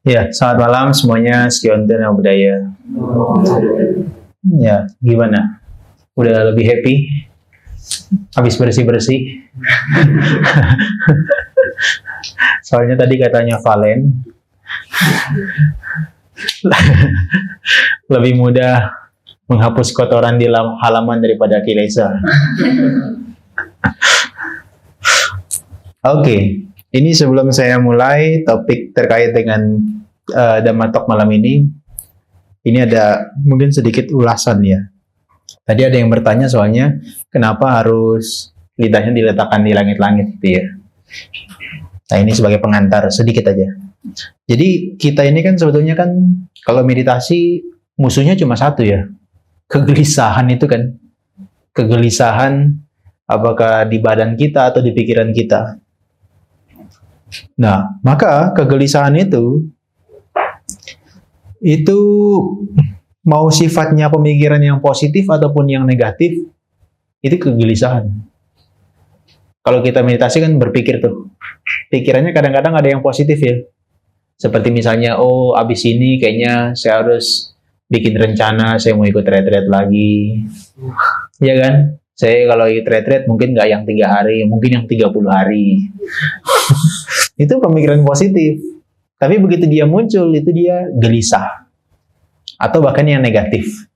Ya, selamat malam semuanya, Skionten yang budaya. Ya, gimana? Udah lebih happy? Habis bersih-bersih? Soalnya tadi katanya Valen lebih mudah menghapus kotoran di halaman daripada kilesa. Oke, ini sebelum saya mulai topik terkait dengan Dhamma Talk malam ini ada mungkin sedikit ulasan ya. Tadi ada yang bertanya soalnya kenapa harus lidahnya diletakkan di langit-langit gitu ya. Nah ini sebagai pengantar sedikit aja. Jadi kita ini kan sebetulnya kan kalau meditasi musuhnya cuma satu ya. Kegelisahan itu kan. Kegelisahan apakah di badan kita atau di pikiran kita. Nah, maka kegelisahan itu mau sifatnya pemikiran yang positif ataupun yang negatif, itu kegelisahan. Kalau kita meditasi kan berpikir tuh, pikirannya kadang-kadang ada yang positif ya. Seperti misalnya, oh abis ini kayaknya saya harus bikin rencana, saya mau ikut retreat lagi. Ya kan? Saya kalau ikut retreat mungkin nggak yang 3 hari, mungkin yang 30 hari. Itu pemikiran positif. Tapi begitu dia muncul, itu dia gelisah. Atau bahkan yang negatif.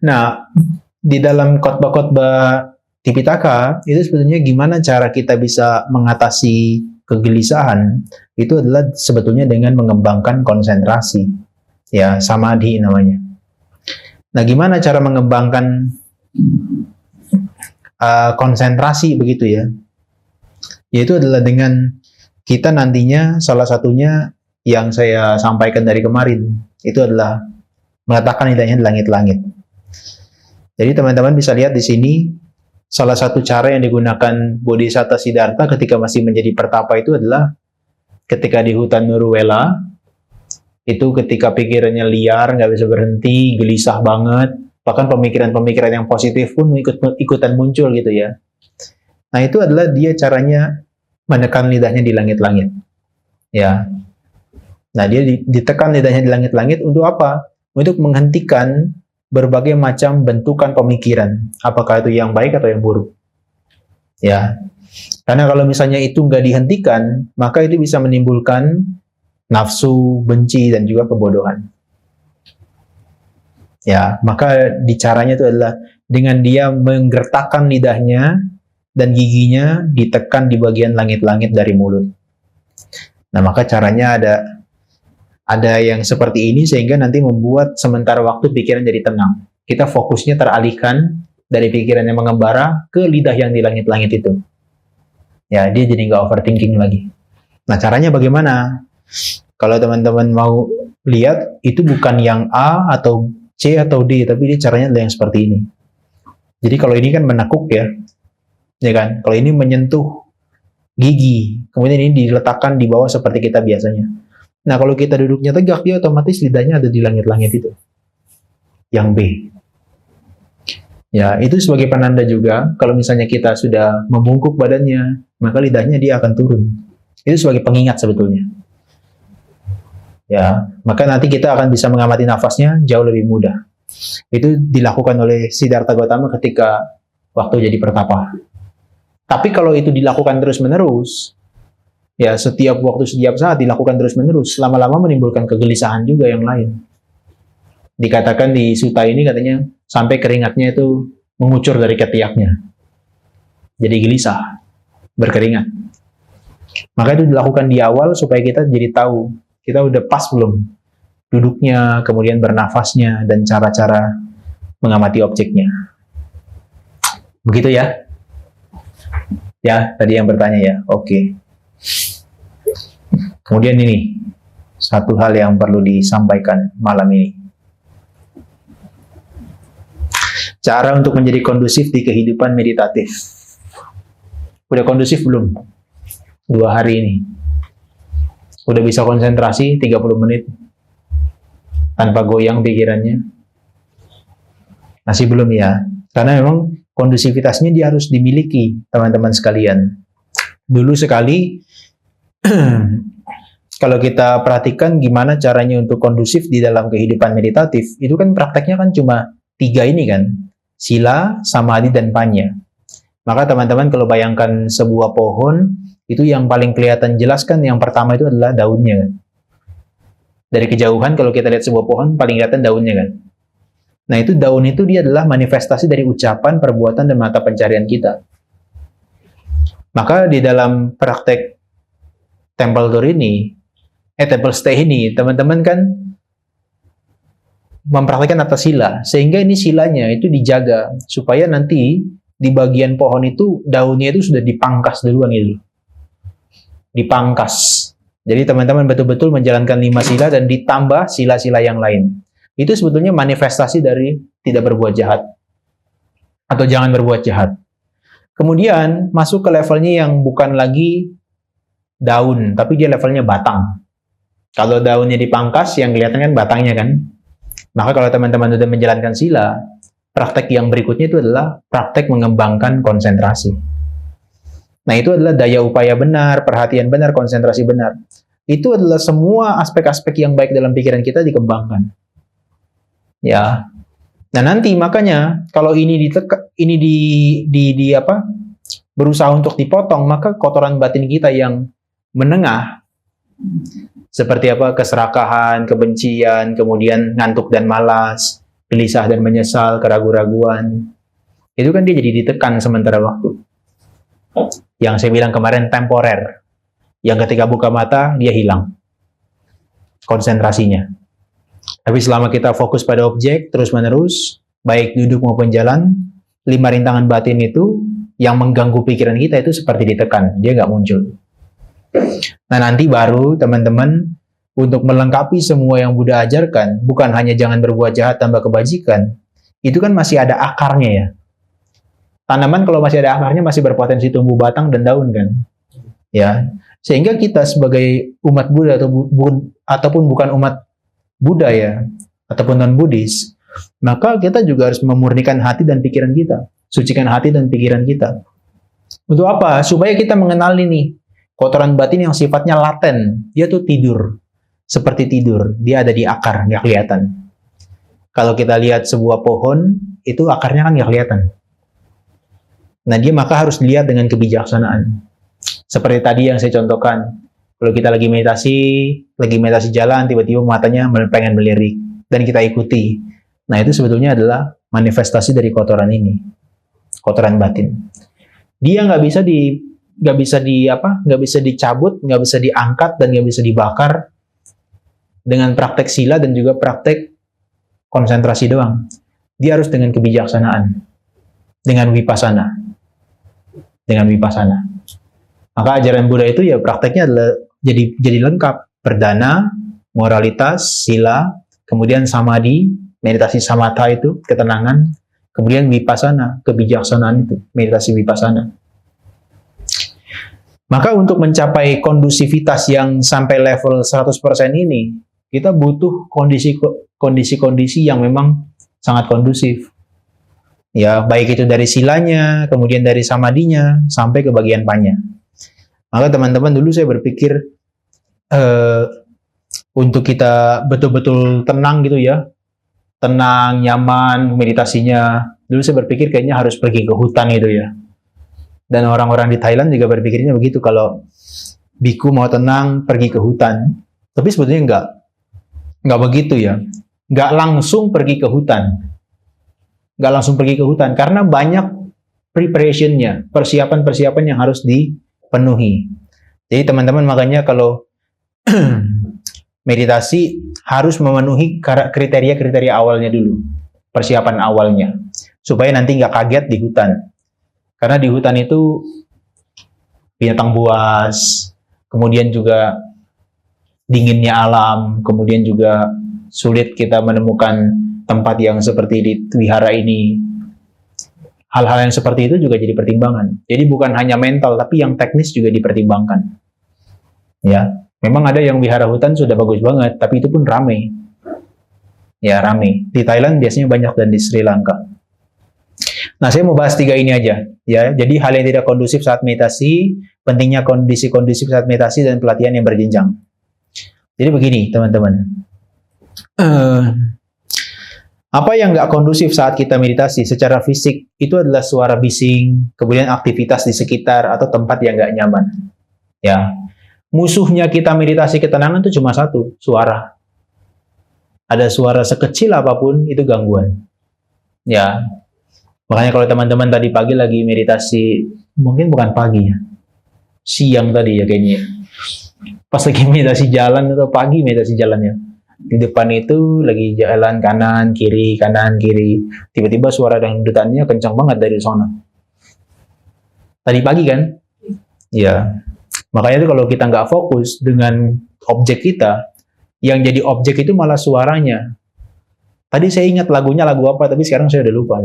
Nah, di dalam khotbah-khotbah Tipitaka, itu sebetulnya gimana cara kita bisa mengatasi kegelisahan, itu adalah sebetulnya dengan mengembangkan konsentrasi. Ya, samadhi namanya. Nah, gimana cara mengembangkan konsentrasi begitu ya? Yaitu adalah dengan kita nantinya salah satunya yang saya sampaikan dari kemarin itu adalah meletakkan lidahnya di langit-langit. Jadi teman-teman bisa lihat di sini salah satu cara yang digunakan Bodhisatta Siddhartha ketika masih menjadi pertapa itu adalah ketika di hutan Nuruwela, itu ketika pikirannya liar, nggak bisa berhenti, gelisah banget, bahkan pemikiran-pemikiran yang positif pun ikutan muncul gitu ya. Nah itu adalah dia caranya menekan lidahnya di langit-langit. Ya. Nah, dia ditekan lidahnya di langit-langit untuk apa? Untuk menghentikan berbagai macam bentukan pemikiran. Apakah itu yang baik atau yang buruk. Ya. Karena kalau misalnya itu nggak dihentikan, maka itu bisa menimbulkan nafsu, benci, dan juga kebodohan. Ya, maka caranya itu adalah dengan dia menggertakkan lidahnya dan giginya ditekan di bagian langit-langit dari mulut. Nah, maka caranya ada yang seperti ini sehingga nanti membuat sementara waktu pikiran jadi tenang. Kita fokusnya teralihkan dari pikiran yang mengembara ke lidah yang di langit-langit itu. Ya, dia jadi nggak overthinking lagi. Nah, caranya bagaimana? Kalau teman-teman mau lihat, itu bukan yang A atau C atau D, tapi dia caranya adalah yang seperti ini. Jadi kalau ini kan menekuk ya. Ya kan? Kalau ini menyentuh gigi, kemudian ini diletakkan di bawah seperti kita biasanya. Nah, kalau kita duduknya tegak, dia otomatis lidahnya ada di langit-langit itu. Yang B. Ya, itu sebagai penanda juga, kalau misalnya kita sudah membungkuk badannya, maka lidahnya dia akan turun. Itu sebagai pengingat sebetulnya. Ya, maka nanti kita akan bisa mengamati nafasnya jauh lebih mudah. Itu dilakukan oleh Siddhartha Gautama ketika waktu jadi pertapa. Tapi kalau itu dilakukan terus-menerus, ya setiap waktu, setiap saat dilakukan terus-menerus, lama-lama menimbulkan kegelisahan juga yang lain. Dikatakan di sutta ini katanya, sampai keringatnya itu mengucur dari ketiaknya. Jadi gelisah, berkeringat. Maka itu dilakukan di awal supaya kita jadi tahu, kita udah pas belum duduknya, kemudian bernafasnya, dan cara-cara mengamati objeknya. Begitu ya? Ya, tadi yang bertanya ya, oke. Kemudian ini, satu hal yang perlu disampaikan malam ini. Cara untuk menjadi kondusif di kehidupan meditatif. Udah kondusif belum? 2 hari ini. Udah bisa konsentrasi 30 menit tanpa goyang pikirannya? Masih belum ya? Karena memang kondusivitasnya dia harus dimiliki, teman-teman sekalian. Dulu sekali kalau kita perhatikan gimana caranya untuk kondusif di dalam kehidupan meditatif, itu kan prakteknya kan cuma 3 ini kan, sila, samadhi, dan panya. Maka teman-teman kalau bayangkan sebuah pohon, itu yang paling kelihatan jelas kan yang pertama itu adalah daunnya kan. Dari kejauhan kalau kita lihat sebuah pohon, paling kelihatan daunnya kan. Nah itu daun itu dia adalah manifestasi dari ucapan, perbuatan, dan mata pencarian kita. Maka di dalam praktek temple tour ini, temple stay ini, teman-teman kan mempraktekkan atas sila, sehingga ini silanya itu dijaga, supaya nanti di bagian pohon itu, daunnya itu sudah dipangkas duluan itu. Dipangkas. Jadi teman-teman betul-betul menjalankan 5 sila dan ditambah sila-sila yang lain. Itu sebetulnya manifestasi dari tidak berbuat jahat. Atau jangan berbuat jahat. Kemudian masuk ke levelnya yang bukan lagi daun, tapi dia levelnya batang. Kalau daunnya dipangkas, yang kelihatan kan batangnya kan. Maka kalau teman-teman sudah menjalankan sila, praktek yang berikutnya itu adalah praktek mengembangkan konsentrasi. Nah, itu adalah daya upaya benar, perhatian benar, konsentrasi benar. Itu adalah semua aspek-aspek yang baik dalam pikiran kita dikembangkan. Ya. Nah, nanti makanya kalau ini berusaha untuk dipotong, maka kotoran batin kita yang menengah seperti apa? Keserakahan, kebencian, kemudian ngantuk dan malas, gelisah dan menyesal, keraguan-raguan. Itu kan dia jadi ditekan sementara waktu. Yang saya bilang kemarin temporer, yang ketika buka mata dia hilang konsentrasinya. Tapi selama kita fokus pada objek terus-menerus, baik duduk maupun jalan, 5 rintangan batin itu yang mengganggu pikiran kita itu seperti ditekan, dia nggak muncul. Nah nanti baru teman-teman untuk melengkapi semua yang Buddha ajarkan, bukan hanya jangan berbuat jahat tambah kebajikan, itu kan masih ada akarnya ya. Tanaman kalau masih ada akarnya masih berpotensi tumbuh batang dan daun kan, ya. Sehingga kita sebagai umat Buddha ataupun bukan umat Buddha ya, ataupun non Buddhis, maka kita juga harus memurnikan hati dan pikiran kita, sucikan hati dan pikiran kita. Untuk apa? Supaya kita mengenali nih kotoran batin yang sifatnya laten, dia tuh tidur, seperti tidur, dia ada di akar, nggak kelihatan. Kalau kita lihat sebuah pohon, itu akarnya kan nggak kelihatan. Nah, dia maka harus dilihat dengan kebijaksanaan. Seperti tadi yang saya contohkan, kalau kita lagi meditasi jalan, tiba-tiba matanya pengen melirik, dan kita ikuti. Nah, itu sebetulnya adalah manifestasi dari kotoran ini, kotoran batin. Dia nggak bisa dicabut, nggak bisa diangkat, dan nggak bisa dibakar dengan praktek sila dan juga praktek konsentrasi doang. Dia harus dengan kebijaksanaan, dengan vipassana. Maka ajaran Buddha itu ya prakteknya adalah jadi lengkap. Perdana, moralitas, sila, kemudian samadhi, meditasi samatha itu, ketenangan, kemudian vipassana, kebijaksanaan itu, meditasi vipassana. Maka untuk mencapai kondusivitas yang sampai level 100% ini, kita butuh kondisi-kondisi yang memang sangat kondusif. Ya, baik itu dari silanya, kemudian dari samadhinya, sampai ke bagian panya. Maka teman-teman dulu saya berpikir untuk kita betul-betul tenang gitu ya, tenang, nyaman, meditasinya. Dulu saya berpikir kayaknya harus pergi ke hutan gitu ya. Dan orang-orang di Thailand juga berpikirnya begitu, kalau biku mau tenang, pergi ke hutan. Tapi sebetulnya nggak begitu ya. Nggak langsung pergi ke hutan. Karena banyak preparation-nya, persiapan-persiapan yang harus dipenuhi. Jadi teman-teman makanya kalau meditasi harus memenuhi kriteria-kriteria awalnya dulu, persiapan awalnya, supaya nanti nggak kaget di hutan. Karena di hutan itu binatang buas, kemudian juga dinginnya alam, kemudian juga sulit kita menemukan tempat yang seperti di wihara ini. Hal-hal yang seperti itu juga jadi pertimbangan. Jadi bukan hanya mental, tapi yang teknis juga dipertimbangkan. Ya, memang ada yang wihara hutan sudah bagus banget, tapi itu pun ramai. Ya, ramai. Di Thailand biasanya banyak dan di Sri Lanka. Nah, saya mau bahas 3 ini aja. Ya, jadi hal yang tidak kondusif saat meditasi, pentingnya kondisi kondusif saat meditasi, dan pelatihan yang berjenjang. Jadi begini, teman-teman. Apa yang nggak kondusif saat kita meditasi secara fisik itu adalah suara bising, kemudian aktivitas di sekitar atau tempat yang nggak nyaman. Ya, musuhnya kita meditasi ketenangan itu cuma satu, suara. Ada suara sekecil apapun itu gangguan. Ya, makanya kalau teman-teman tadi pagi lagi meditasi, mungkin bukan pagi ya, siang tadi ya kayaknya. Pas lagi meditasi jalan atau pagi meditasi jalannya. Di depan itu lagi jalan kanan kiri, tiba-tiba suara dangdutannya kencang banget dari sana. Tadi pagi kan? Ya. Makanya itu kalau kita nggak fokus dengan objek kita, yang jadi objek itu malah suaranya. Tadi saya ingat lagunya lagu apa, tapi sekarang saya udah lupa.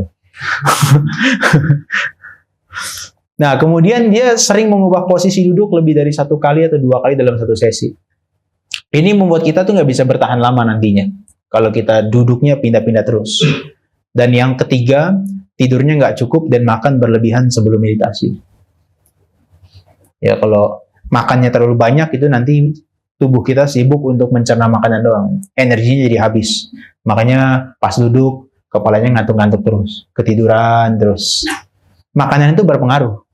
Nah, kemudian dia sering mengubah posisi duduk lebih dari 1 kali atau 2 kali dalam satu sesi. Ini membuat kita tuh nggak bisa bertahan lama nantinya. Kalau kita duduknya pindah-pindah terus. Dan yang ketiga, tidurnya nggak cukup dan makan berlebihan sebelum meditasi. Ya, kalau makannya terlalu banyak itu nanti tubuh kita sibuk untuk mencerna makanan doang. Energinya jadi habis. Makanya pas duduk, kepalanya ngantuk-ngantuk terus. Ketiduran terus. Makanan itu berpengaruh.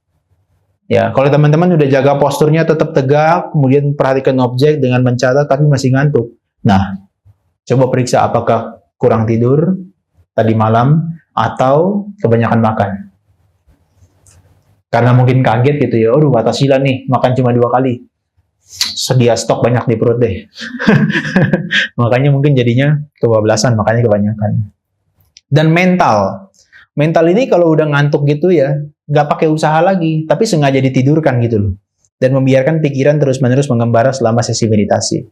Ya, kalau teman-teman udah jaga posturnya tetap tegak, kemudian perhatikan objek dengan mencatat tapi masih ngantuk. Nah, coba periksa apakah kurang tidur tadi malam atau kebanyakan makan. Karena mungkin kaget gitu ya, aduh atasila nih, makan cuma 2 kali. Sedia stok banyak di perut deh. Makanya mungkin jadinya kebablasan, makanya kebanyakan. Dan mental. Mental ini kalau udah ngantuk gitu ya, nggak pakai usaha lagi, tapi sengaja ditidurkan gitu loh. Dan membiarkan pikiran terus-menerus mengembara selama sesi meditasi.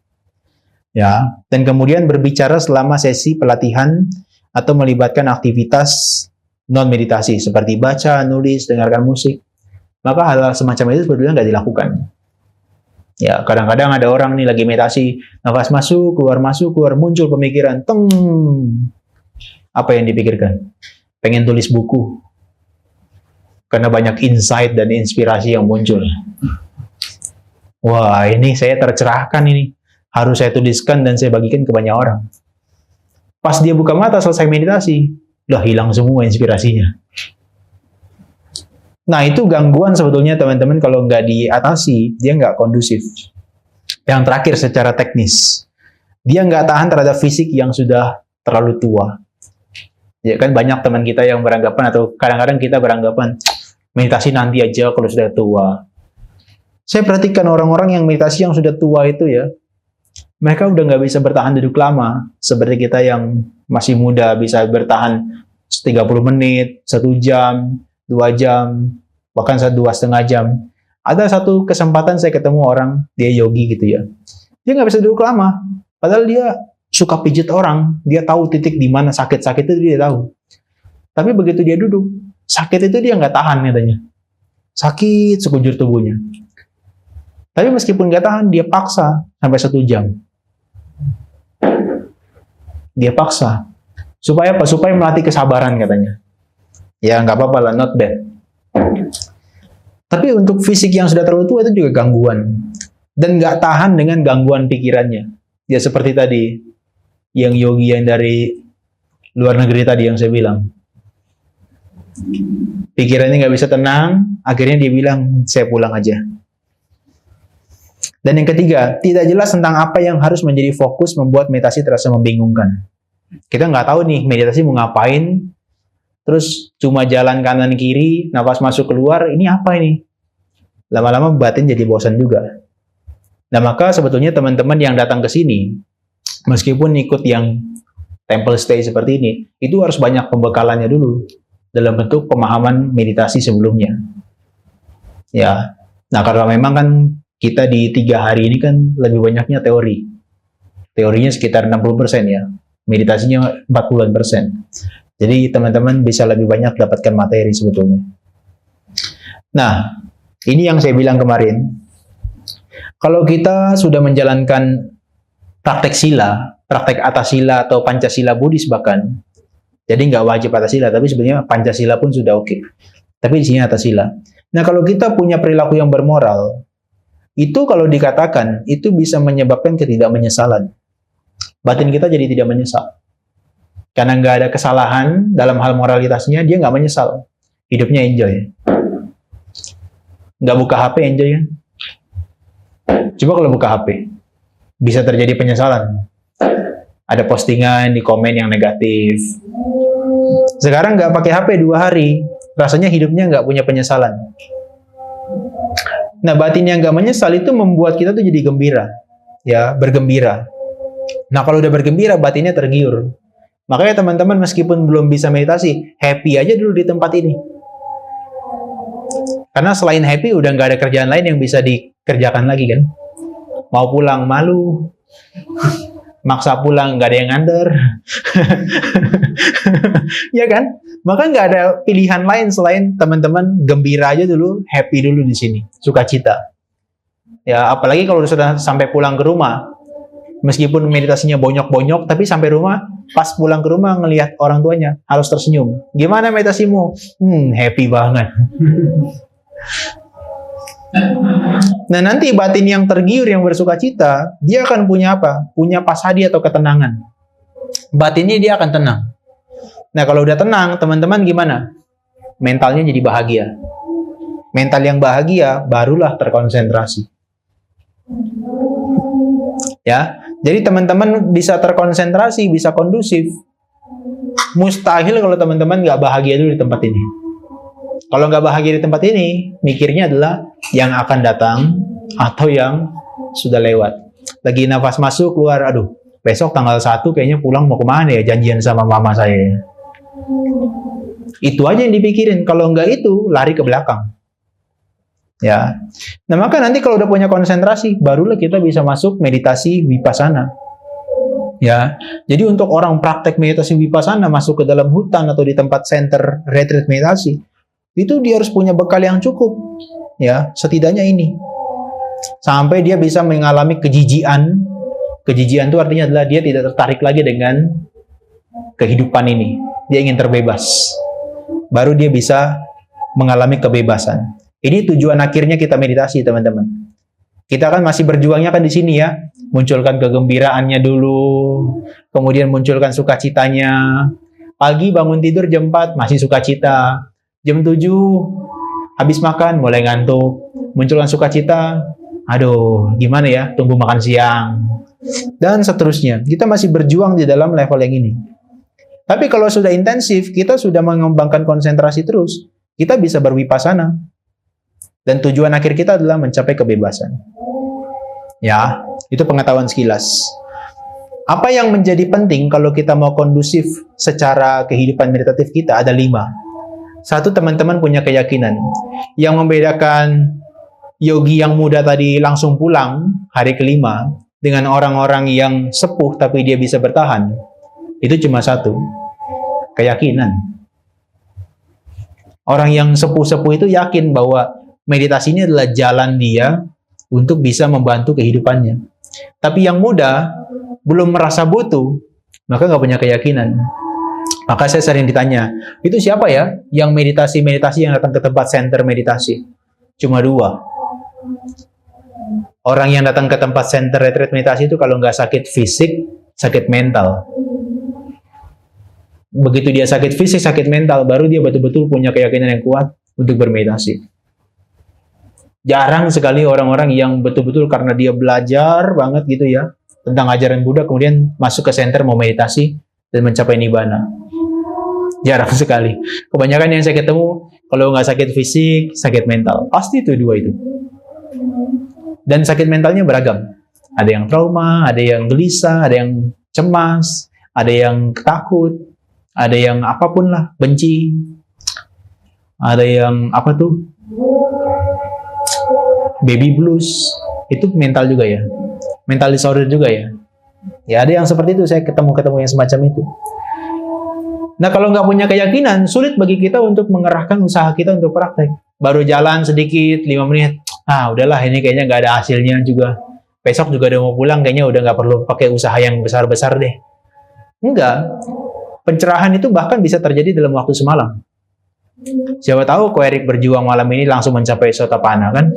Ya, dan kemudian berbicara selama sesi pelatihan atau melibatkan aktivitas non-meditasi, seperti baca, nulis, dengarkan musik. Maka hal semacam itu sebetulnya nggak dilakukan. Ya, kadang-kadang ada orang nih lagi meditasi, nafas masuk, keluar, muncul pemikiran, teng. Apa yang dipikirkan? Pengen tulis buku. Karena banyak insight dan inspirasi yang muncul. Wah, ini saya tercerahkan ini. Harus saya tuliskan dan saya bagikan ke banyak orang. Pas dia buka mata selesai meditasi, udah hilang semua inspirasinya. Nah, itu gangguan sebetulnya teman-teman kalau nggak diatasi, dia nggak kondusif. Yang terakhir secara teknis, dia nggak tahan terhadap fisik yang sudah terlalu tua. Ya kan banyak teman kita yang beranggapan atau kadang-kadang kita beranggapan meditasi nanti aja kalau sudah tua. Saya perhatikan orang-orang yang meditasi yang sudah tua itu ya, mereka udah nggak bisa bertahan duduk lama. Seperti kita yang masih muda bisa bertahan 30 menit, 1 jam, 2 jam, bahkan 2,5 jam. Ada satu kesempatan saya ketemu orang, dia yogi gitu ya. Dia nggak bisa duduk lama, padahal dia suka pijit orang, dia tahu titik di mana sakit-sakit itu dia tahu. Tapi begitu dia duduk, sakit itu dia nggak tahan katanya. Sakit sekujur tubuhnya. Tapi meskipun nggak tahan, dia paksa sampai 1 jam. Dia paksa. Supaya apa? Supaya melatih kesabaran katanya. Ya nggak apa-apa lah, not bad. Tapi untuk fisik yang sudah terlalu tua itu juga gangguan. Dan nggak tahan dengan gangguan pikirannya. Ya seperti tadi, yang yogi yang dari luar negeri tadi yang saya bilang. Pikirannya nggak bisa tenang, akhirnya dia bilang, saya pulang aja. Dan yang ketiga, tidak jelas tentang apa yang harus menjadi fokus membuat meditasi terasa membingungkan. Kita nggak tahu nih, meditasi mau ngapain, terus cuma jalan kanan kiri, nafas masuk keluar, ini apa ini? Lama-lama batin jadi bosan juga. Nah maka sebetulnya teman-teman yang datang ke sini, meskipun ikut yang temple stay seperti ini, itu harus banyak pembekalannya dulu dalam bentuk pemahaman meditasi sebelumnya. Ya, nah karena memang kan kita di 3 hari ini kan lebih banyaknya teori. Teorinya sekitar 60% ya, meditasinya 40%. Jadi teman-teman bisa lebih banyak dapatkan materi sebetulnya. Nah, ini yang saya bilang kemarin. Kalau kita sudah menjalankan praktek sila, praktek atasila atau pancasila Buddhis bahkan, jadi nggak wajib atasila, tapi sebenarnya pancasila pun sudah oke. Tapi di sini atasila. Nah kalau kita punya perilaku yang bermoral, itu kalau dikatakan, itu bisa menyebabkan ketidakmenyesalan. Batin kita jadi tidak menyesal. Karena nggak ada kesalahan dalam hal moralitasnya, dia nggak menyesal. Hidupnya enjoy. Nggak buka HP, enjoy kan? Coba kalau buka HP, bisa terjadi penyesalan. Ada postingan di komen yang negatif. Sekarang nggak pakai HP 2 hari, rasanya hidupnya nggak punya penyesalan. Nah, batin yang nggak menyesal itu membuat kita tuh jadi gembira, ya, bergembira. Nah, kalau udah bergembira, batinnya tergiur. Makanya teman-teman meskipun belum bisa meditasi, happy aja dulu di tempat ini. Karena selain happy, udah nggak ada kerjaan lain yang bisa dikerjakan lagi kan. Mau pulang malu, maksa pulang nggak ada yang nganter. Ya kan? Maka nggak ada pilihan lain selain teman-teman gembira aja dulu, happy dulu di sini, sukacita. Ya, apalagi kalau sudah sampai pulang ke rumah, meskipun meditasinya bonyok-bonyok, tapi sampai rumah, pas pulang ke rumah ngelihat orang tuanya, harus tersenyum. Gimana meditasimu? Happy banget. Nah, nanti batin yang tergiur, yang bersukacita, dia akan punya apa? Punya pasadi atau ketenangan. Batinnya dia akan tenang. Nah, kalau udah tenang, teman-teman gimana? Mentalnya jadi bahagia. Mental yang bahagia, barulah terkonsentrasi. Ya, jadi teman-teman bisa terkonsentrasi, bisa kondusif. Mustahil kalau teman-teman nggak bahagia dulu di tempat ini. Kalau nggak bahagia di tempat ini, mikirnya adalah yang akan datang atau yang sudah lewat. Lagi nafas masuk, keluar, aduh, besok tanggal 1 kayaknya pulang mau kemana ya, janjian sama mama saya. Itu aja yang dipikirin. Kalau nggak itu, lari ke belakang. Ya. Nah, maka nanti kalau udah punya konsentrasi, barulah kita bisa masuk meditasi vipassana. Ya. Jadi untuk orang praktek meditasi vipassana masuk ke dalam hutan atau di tempat center retreat meditasi, itu dia harus punya bekal yang cukup. Ya, setidaknya ini. Sampai dia bisa mengalami kejijian. Kejijian itu artinya adalah dia tidak tertarik lagi dengan kehidupan ini. Dia ingin terbebas. Baru dia bisa mengalami kebebasan. Ini tujuan akhirnya kita meditasi, teman-teman. Kita kan masih berjuangnya kan di sini ya. Munculkan kegembiraannya dulu, kemudian munculkan sukacitanya. Pagi bangun tidur jam 4 masih sukacita. Jam 7 habis makan mulai ngantuk. Munculkan sukacita. Aduh, gimana ya? Tunggu makan siang. Dan seterusnya. Kita masih berjuang di dalam level yang ini. Tapi kalau sudah intensif, kita sudah mengembangkan konsentrasi terus, kita bisa bervipassana. Dan tujuan akhir kita adalah mencapai kebebasan. Ya, itu pengetahuan sekilas. Apa yang menjadi penting kalau kita mau kondusif secara kehidupan meditatif kita? Ada 5. Satu, teman-teman punya keyakinan. Yang membedakan yogi yang muda tadi langsung pulang hari ke-5 dengan orang-orang yang sepuh tapi dia bisa bertahan, itu cuma satu, keyakinan. Orang yang sepuh-sepuh itu yakin bahwa meditasi ini adalah jalan dia untuk bisa membantu kehidupannya. Tapi yang muda, belum merasa butuh, maka nggak punya keyakinan. Maka saya sering ditanya, itu siapa ya yang meditasi-meditasi yang datang ke tempat center meditasi? Cuma 2. Orang yang datang ke tempat center retreat meditasi itu kalau nggak sakit fisik, sakit mental. Begitu dia sakit fisik, sakit mental, baru dia betul-betul punya keyakinan yang kuat untuk bermeditasi. Jarang sekali orang-orang yang betul-betul karena dia belajar banget gitu ya tentang ajaran Buddha, kemudian masuk ke center mau meditasi dan mencapai nibbana. Jarang sekali. Kebanyakan yang saya ketemu, kalau nggak sakit fisik, sakit mental. Pasti itu 2 itu. Dan sakit mentalnya beragam. Ada yang trauma, ada yang gelisah, ada yang cemas, ada yang takut, ada yang apapun lah, benci, ada yang apa tuh, baby blues, itu mental juga ya, mental disorder juga ya. Ya ada yang seperti itu, saya ketemu yang semacam itu. Nah kalau nggak punya keyakinan, sulit bagi kita untuk mengerahkan usaha kita untuk praktek. Baru jalan sedikit, 5 menit, udahlah ini kayaknya nggak ada hasilnya juga. Besok juga udah mau pulang, kayaknya udah nggak perlu pakai usaha yang besar-besar deh. Enggak. Pencerahan itu bahkan bisa terjadi dalam waktu semalam. Siapa tahu Ko Erik berjuang malam ini langsung mencapai Sotapana kan?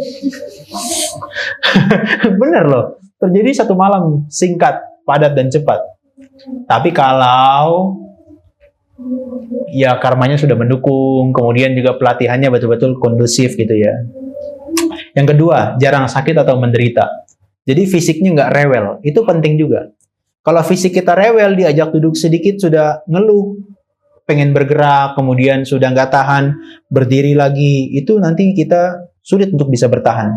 Bener loh, terjadi satu malam singkat, padat dan cepat. Tapi kalau ya karmanya sudah mendukung, kemudian juga pelatihannya betul-betul kondusif gitu ya. Yang kedua, jarang sakit atau menderita. Jadi fisiknya nggak rewel, itu penting juga. Kalau fisik kita rewel, diajak duduk sedikit sudah ngeluh, pengen bergerak, kemudian sudah nggak tahan, berdiri lagi, itu nanti kita sulit untuk bisa bertahan.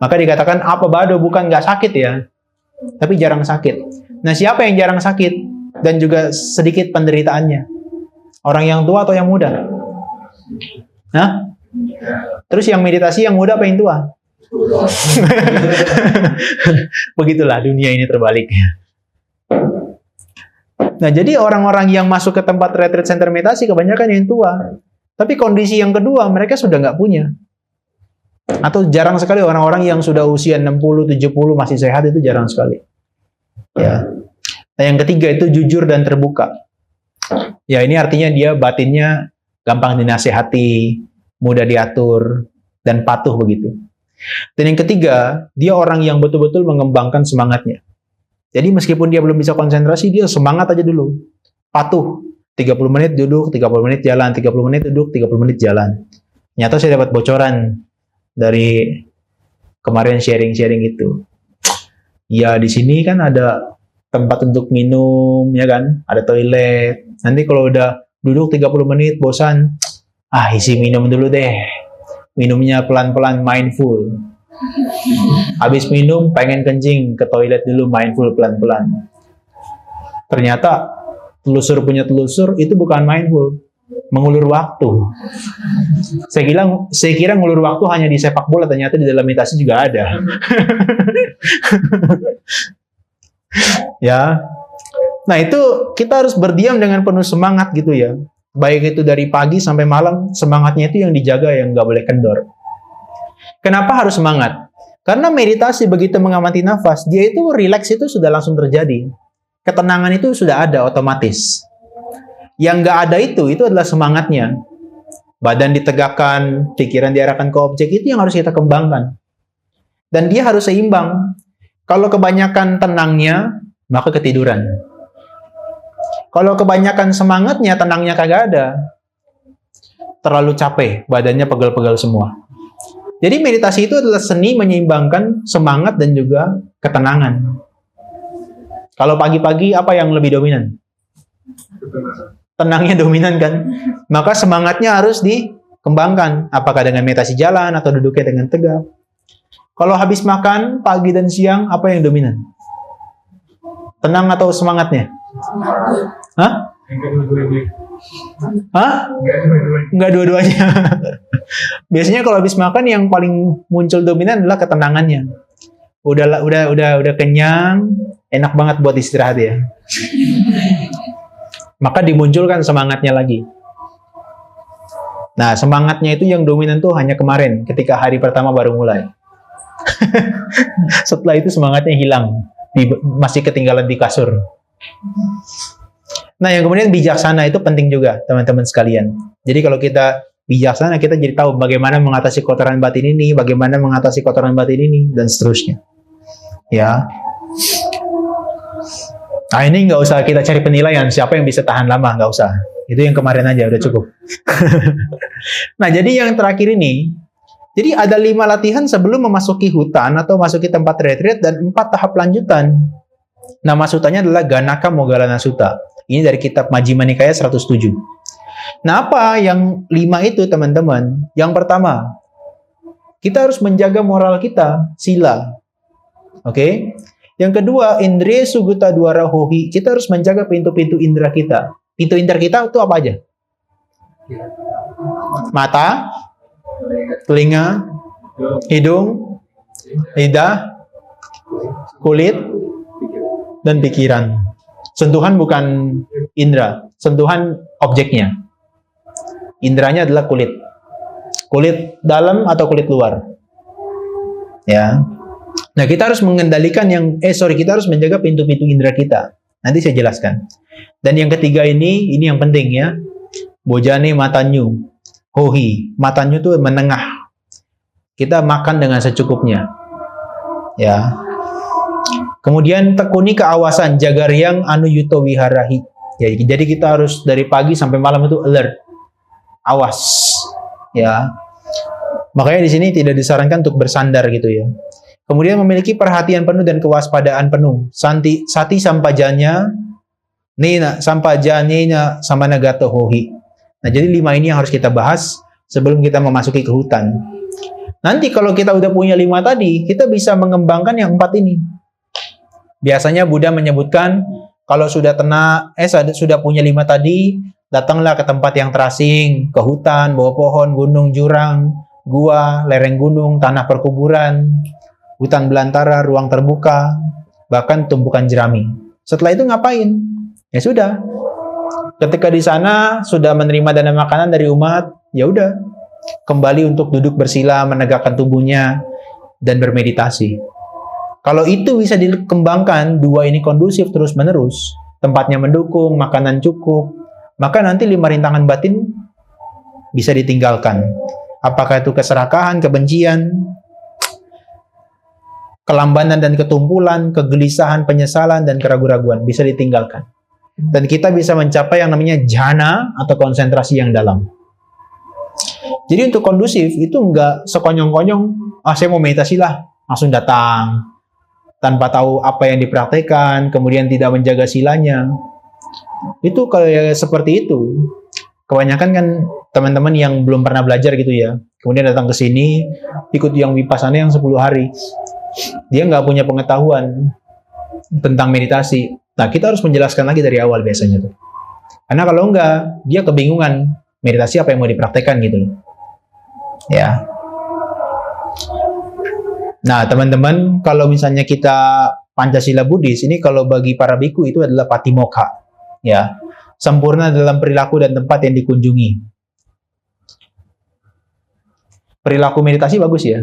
Maka dikatakan apa bado bukan nggak sakit ya, tapi jarang sakit. Nah, siapa yang jarang sakit dan juga sedikit penderitaannya? Orang yang tua atau yang muda? Hah? Terus yang meditasi yang muda apa yang tua? Begitulah dunia ini terbalik. Nah, jadi orang-orang yang masuk ke tempat retreat center meditasi kebanyakan yang tua. Tapi kondisi yang kedua, mereka sudah nggak punya. Atau jarang sekali orang-orang yang sudah usia 60, 70 masih sehat, itu jarang sekali. Ya. Nah, yang ketiga itu jujur dan terbuka. Ya, ini artinya dia batinnya gampang dinasehati, mudah diatur, dan patuh begitu. Dan yang ketiga, dia orang yang betul-betul mengembangkan semangatnya. Jadi meskipun dia belum bisa konsentrasi, dia semangat aja dulu. Patuh. 30 menit duduk, 30 menit jalan, 30 menit duduk, 30 menit jalan. Nyata saya dapat bocoran dari kemarin sharing-sharing itu. Ya, di sini kan ada tempat untuk minum, ya kan? Ada toilet. Nanti kalau udah duduk 30 menit, bosan, isi minum dulu deh. Minumnya pelan-pelan, mindful. Habis minum, pengen kencing, ke toilet dulu, mindful pelan-pelan. Ternyata, telusur punya telusur, itu bukan mindful. Mengulur waktu. Saya kira ngulur waktu hanya di sepak bola, ternyata di dalam meditasi juga ada. Ya. Nah, itu kita harus berdiam dengan penuh semangat gitu ya. Baik itu dari pagi sampai malam, semangatnya itu yang dijaga, yang nggak boleh kendor. Kenapa harus semangat? Karena meditasi begitu mengamati nafas, dia itu rileks itu sudah langsung terjadi. Ketenangan itu sudah ada otomatis. Yang nggak ada itu adalah semangatnya. Badan ditegakkan, pikiran diarahkan ke objek, itu yang harus kita kembangkan. Dan dia harus seimbang. Kalau kebanyakan tenangnya, maka ketiduran. Kalau kebanyakan semangatnya, tenangnya kagak ada. Terlalu capek, badannya pegal-pegal semua. Jadi meditasi itu adalah seni menyeimbangkan semangat dan juga ketenangan. Kalau pagi-pagi, apa yang lebih dominan? Tenangnya dominan kan? Maka semangatnya harus dikembangkan. Apakah dengan meditasi jalan atau duduknya dengan tegak. Kalau habis makan, pagi dan siang, apa yang dominan? Tenang atau semangatnya? Hah? Hah? Enggak dua-duanya. Biasanya kalau habis makan yang paling muncul dominan adalah ketenangannya. Udah kenyang, enak banget buat istirahat ya. Maka dimunculkan semangatnya lagi. Nah, semangatnya itu yang dominan tuh hanya kemarin, ketika hari pertama baru mulai. Setelah itu semangatnya hilang, masih ketinggalan di kasur. Nah, yang kemudian bijaksana itu penting juga, teman-teman sekalian. Jadi kalau kita bijaksana, kita jadi tahu bagaimana mengatasi kotoran batin ini, bagaimana mengatasi kotoran batin ini, dan seterusnya. Ya. Nah, ini nggak usah kita cari penilaian, siapa yang bisa tahan lama, nggak usah. Itu yang kemarin aja, udah cukup. Nah, jadi yang terakhir ini, jadi ada 5 latihan sebelum memasuki hutan atau masuki tempat retreat dan 4 tahap lanjutan. Nama sutanya adalah Ganaka Moggallana Sutta. Ini dari kitab Majjhima Nikaya 107. Nah, apa yang 5 itu, teman-teman? Yang pertama, kita harus menjaga moral kita, sila. Oke? Yang kedua, Indriya Sugata Dwara Hohi. Kita harus menjaga pintu-pintu indera kita. Pintu indera kita itu apa aja? Mata, telinga, hidung, lidah, kulit, dan pikiran. Sentuhan bukan indera, sentuhan objeknya. Inderanya adalah kulit. Kulit dalam atau kulit luar. Ya. Nah, kita harus mengendalikan kita harus menjaga pintu-pintu indera kita. Nanti saya jelaskan. Dan yang ketiga ini yang penting ya. Bojane matanyu. Hohi. Matanyu itu menengah. Kita makan dengan secukupnya. Ya. Kemudian tekuni keawasan, jaga riang anu yuto wiharahi. Ya, jadi kita harus dari pagi sampai malam itu alert. Awas. Ya. Makanya di sini tidak disarankan untuk bersandar gitu ya. Kemudian memiliki perhatian penuh dan kewaspadaan penuh. Sati sampajanya, nina sampajanya sama nagato hohi. Nah, jadi 5 ini yang harus kita bahas sebelum kita memasuki ke hutan. Nanti kalau kita udah punya 5 tadi, kita bisa mengembangkan yang 4 ini. Biasanya Buddha menyebutkan kalau sudah sudah punya 5 tadi, datanglah ke tempat yang terasing, ke hutan, bawah pohon, gunung, jurang, gua, lereng gunung, tanah perkuburan, hutan belantara, ruang terbuka, bahkan tumbukan jerami. Setelah itu ngapain? Ya sudah. Ketika di sana sudah menerima dana makanan dari umat, ya udah. Kembali untuk duduk bersila, menegakkan tubuhnya dan bermeditasi. Kalau itu bisa dikembangkan, 2 ini kondusif terus-menerus, tempatnya mendukung, makanan cukup, maka nanti 5 rintangan batin bisa ditinggalkan. Apakah itu keserakahan, kebencian, kelambanan dan ketumpulan, kegelisahan, penyesalan, dan keraguan-raguan bisa ditinggalkan. Dan kita bisa mencapai yang namanya jhana atau konsentrasi yang dalam. Jadi untuk kondusif itu enggak sekonyong-konyong, saya mau meditasi lah, langsung datang. Tanpa tahu apa yang dipraktekkan, kemudian tidak menjaga silanya. Itu kayak seperti itu. Kebanyakan kan teman-teman yang belum pernah belajar gitu ya, kemudian datang ke sini, ikut yang vipassana yang 10 hari. Dia nggak punya pengetahuan tentang meditasi. Nah, kita harus menjelaskan lagi dari awal biasanya tuh. Karena kalau enggak, dia kebingungan meditasi apa yang mau dipraktekkan gitu loh. Ya. Nah, teman-teman, kalau misalnya kita Pancasila Buddhis, ini kalau bagi para biku itu adalah patimokkha. Ya. Sempurna dalam perilaku dan tempat yang dikunjungi. Perilaku meditasi bagus ya.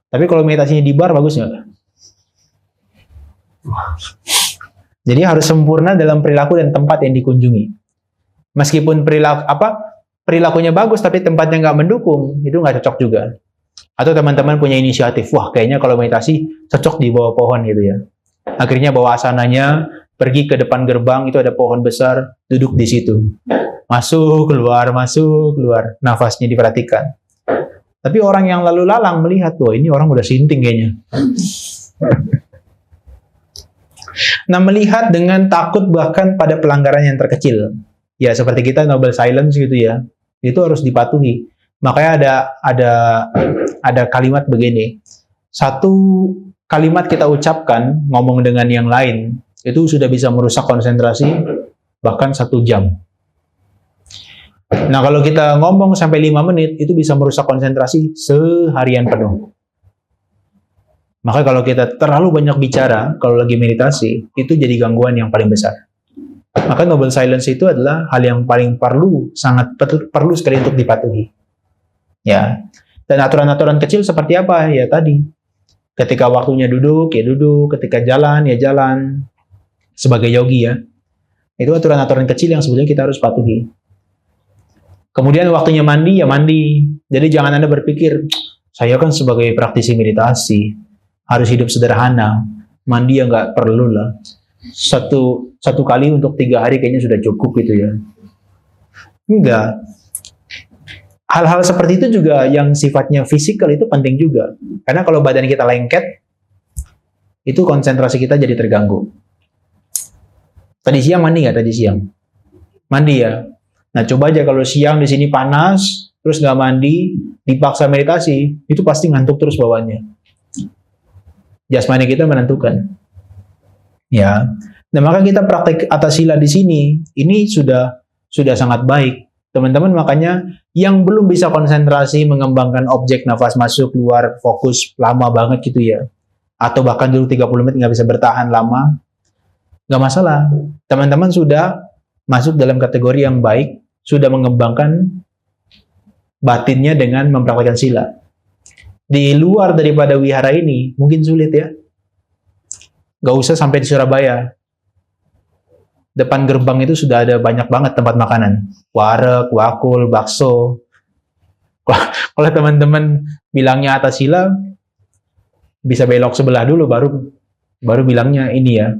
Tapi kalau meditasinya di bar bagus nggak? Jadi harus sempurna dalam perilaku dan tempat yang dikunjungi. Meskipun perilakunya bagus tapi tempatnya nggak mendukung, itu nggak cocok juga. Atau teman-teman punya inisiatif, wah kayaknya kalau meditasi cocok di bawah pohon gitu ya. Akhirnya bawa asananya, pergi ke depan gerbang, itu ada pohon besar, duduk di situ. Masuk, keluar, nafasnya diperhatikan. Tapi orang yang lalu lalang melihat, wah ini orang udah sinting kayaknya. Nah, melihat dengan takut bahkan pada pelanggaran yang terkecil. Ya, seperti kita Noble Silence gitu ya. Itu harus dipatuhi. Makanya ada kalimat begini. Satu kalimat kita ucapkan, ngomong dengan yang lain, itu sudah bisa merusak konsentrasi bahkan 1 jam. Nah, kalau kita ngomong sampai 5 menit, itu bisa merusak konsentrasi seharian penuh. Maka kalau kita terlalu banyak bicara, kalau lagi meditasi, itu jadi gangguan yang paling besar. Maka Noble Silence itu adalah hal yang paling sangat perlu sekali untuk dipatuhi. Ya. Dan aturan-aturan kecil seperti apa? Ya tadi. Ketika waktunya duduk, ya duduk. Ketika jalan, ya jalan. Sebagai yogi ya. Itu aturan-aturan kecil yang sebenarnya kita harus patuhi. Kemudian waktunya mandi, ya mandi. Jadi jangan Anda berpikir, saya kan sebagai praktisi meditasi, harus hidup sederhana. Mandi ya nggak perlu lah. Satu kali untuk 3 hari kayaknya sudah cukup gitu ya. Enggak. Hal-hal seperti itu juga yang sifatnya fisikal itu penting juga. Karena kalau badan kita lengket, itu konsentrasi kita jadi terganggu. Tadi siang mandi nggak tadi siang? Mandi ya. Nah coba aja kalau siang di sini panas, terus nggak mandi, dipaksa meditasi, itu pasti ngantuk terus bawaannya. Jasmani kita menentukan. Ya. Nah maka kita praktek atasila di sini, ini sudah sangat baik. Teman-teman makanya yang belum bisa konsentrasi mengembangkan objek nafas masuk keluar fokus lama banget gitu ya, atau bahkan dulu 30 menit nggak bisa bertahan lama, nggak masalah. Teman-teman sudah masuk dalam kategori yang baik, sudah mengembangkan batinnya dengan mempraktikkan sila. Di luar daripada wihara ini mungkin sulit ya, nggak usah sampai di Surabaya. depan gerbang itu sudah ada banyak banget tempat makanan. Wareg, wakul, bakso. Kalau teman-teman bilangnya Atasila, bisa belok sebelah dulu baru bilangnya ini ya.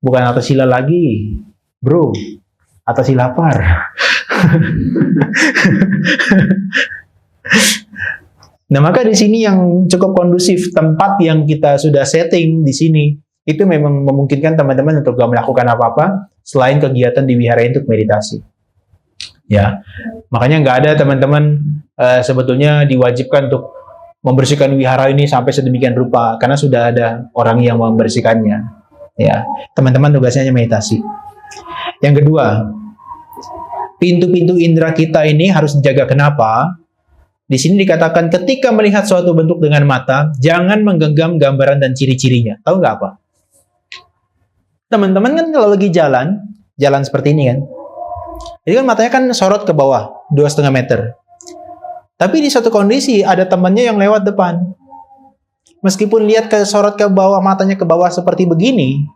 Bukan Atasila lagi, bro. Atasila lapar. Nah, maka di sini yang cukup kondusif, tempat yang kita sudah setting di sini, itu memang memungkinkan teman-teman untuk gak melakukan apa-apa selain kegiatan di wihara untuk meditasi. Ya, makanya nggak ada teman-teman sebetulnya diwajibkan untuk membersihkan wihara ini sampai sedemikian rupa, karena sudah ada orang yang membersihkannya. Ya, teman-teman tugasnya hanya meditasi. Yang kedua, pintu-pintu indera kita ini harus dijaga. Kenapa? Di sini dikatakan ketika melihat suatu bentuk dengan mata, jangan menggenggam gambaran dan ciri-cirinya. Tahu nggak apa? Teman-teman kan kalau lagi jalan seperti ini kan, jadi kan matanya kan sorot ke bawah 2,5 meter. Tapi di suatu kondisi ada temannya yang lewat depan. Meskipun lihat sorot ke bawah, matanya ke bawah seperti begini,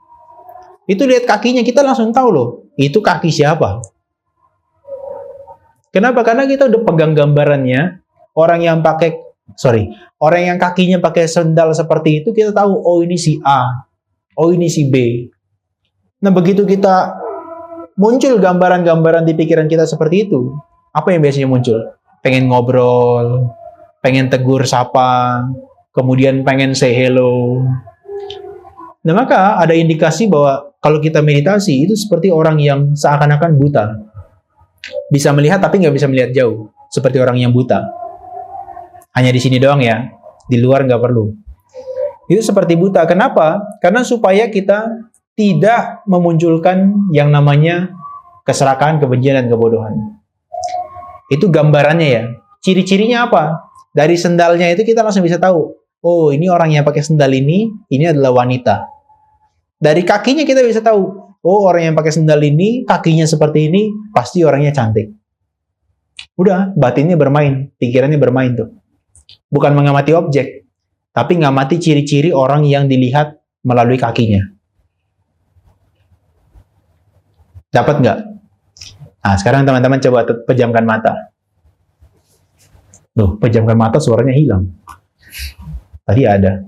itu lihat kakinya kita langsung tahu loh, itu kaki siapa. Kenapa? Karena kita udah pegang gambarannya. Orang yang kakinya pakai sendal seperti itu, kita tahu, oh ini si A, oh ini si B. Nah, begitu kita muncul gambaran-gambaran di pikiran kita seperti itu, apa yang biasanya muncul? Pengen ngobrol, pengen tegur sapa, kemudian pengen say hello. Nah, maka ada indikasi bahwa kalau kita meditasi, itu seperti orang yang seakan-akan buta. Bisa melihat tapi nggak bisa melihat jauh, seperti orang yang buta. Hanya di sini doang ya, di luar nggak perlu. Itu seperti buta. Kenapa? Karena supaya kita tidak memunculkan yang namanya keserakahan, kebencian, dan kebodohan. Itu gambarannya ya. Ciri-cirinya apa? Dari sendalnya itu kita langsung bisa tahu, oh ini orang yang pakai sendal ini adalah wanita. Dari kakinya kita bisa tahu, oh orang yang pakai sendal ini, kakinya seperti ini, pasti orangnya cantik. Udah, batinnya bermain, pikirannya bermain tuh. Bukan mengamati objek, tapi ngamati ciri-ciri orang yang dilihat melalui kakinya. Dapat nggak? Nah, sekarang teman-teman coba pejamkan mata. Loh, pejamkan mata suaranya hilang. Tadi ada.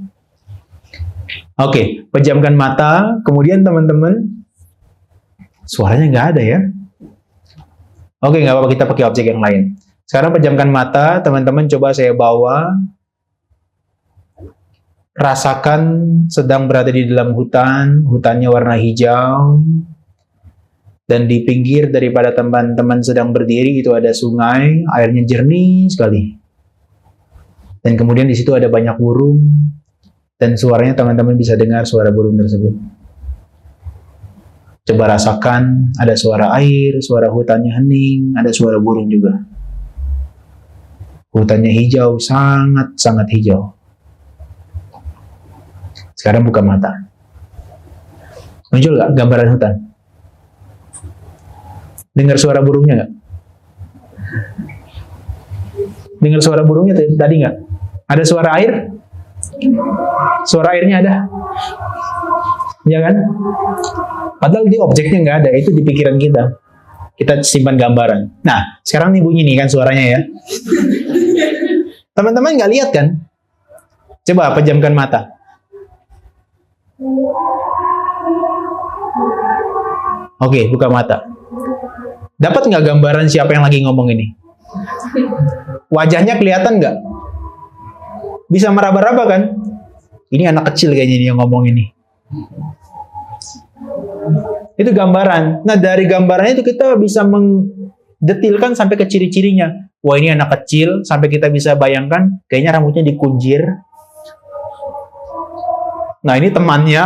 Oke, pejamkan mata, kemudian teman-teman, suaranya nggak ada ya? Oke, nggak apa-apa, kita pakai objek yang lain. Sekarang pejamkan mata, teman-teman coba saya bawa. Rasakan sedang berada di dalam hutan, hutannya warna hijau. Dan di pinggir daripada teman-teman sedang berdiri itu ada sungai, airnya jernih sekali. Dan kemudian di situ ada banyak burung, dan suaranya teman-teman bisa dengar suara burung tersebut. Coba rasakan, ada suara air, suara hutannya hening, ada suara burung juga. Hutannya hijau, sangat-sangat hijau. Sekarang buka mata. Muncul nggak gambaran hutan? Dengar suara burungnya nggak? Dengar suara burungnya tadi nggak? Ada suara air? Suara airnya ada? Ya kan? Padahal di objeknya nggak ada, itu di pikiran kita. Kita simpan gambaran. Nah, sekarang nih bunyi nih kan suaranya ya. Teman-teman nggak lihat kan? Coba pejamkan mata. Oke, buka mata. Dapat nggak gambaran siapa yang lagi ngomong ini? Wajahnya kelihatan nggak? Bisa meraba-raba kan? Ini anak kecil kayaknya ini yang ngomong ini. Itu gambaran. Nah, dari gambarannya itu kita bisa mendetilkan sampai ke ciri-cirinya. Wah, ini anak kecil, sampai kita bisa bayangkan, kayaknya rambutnya dikunjir. Nah, ini temannya.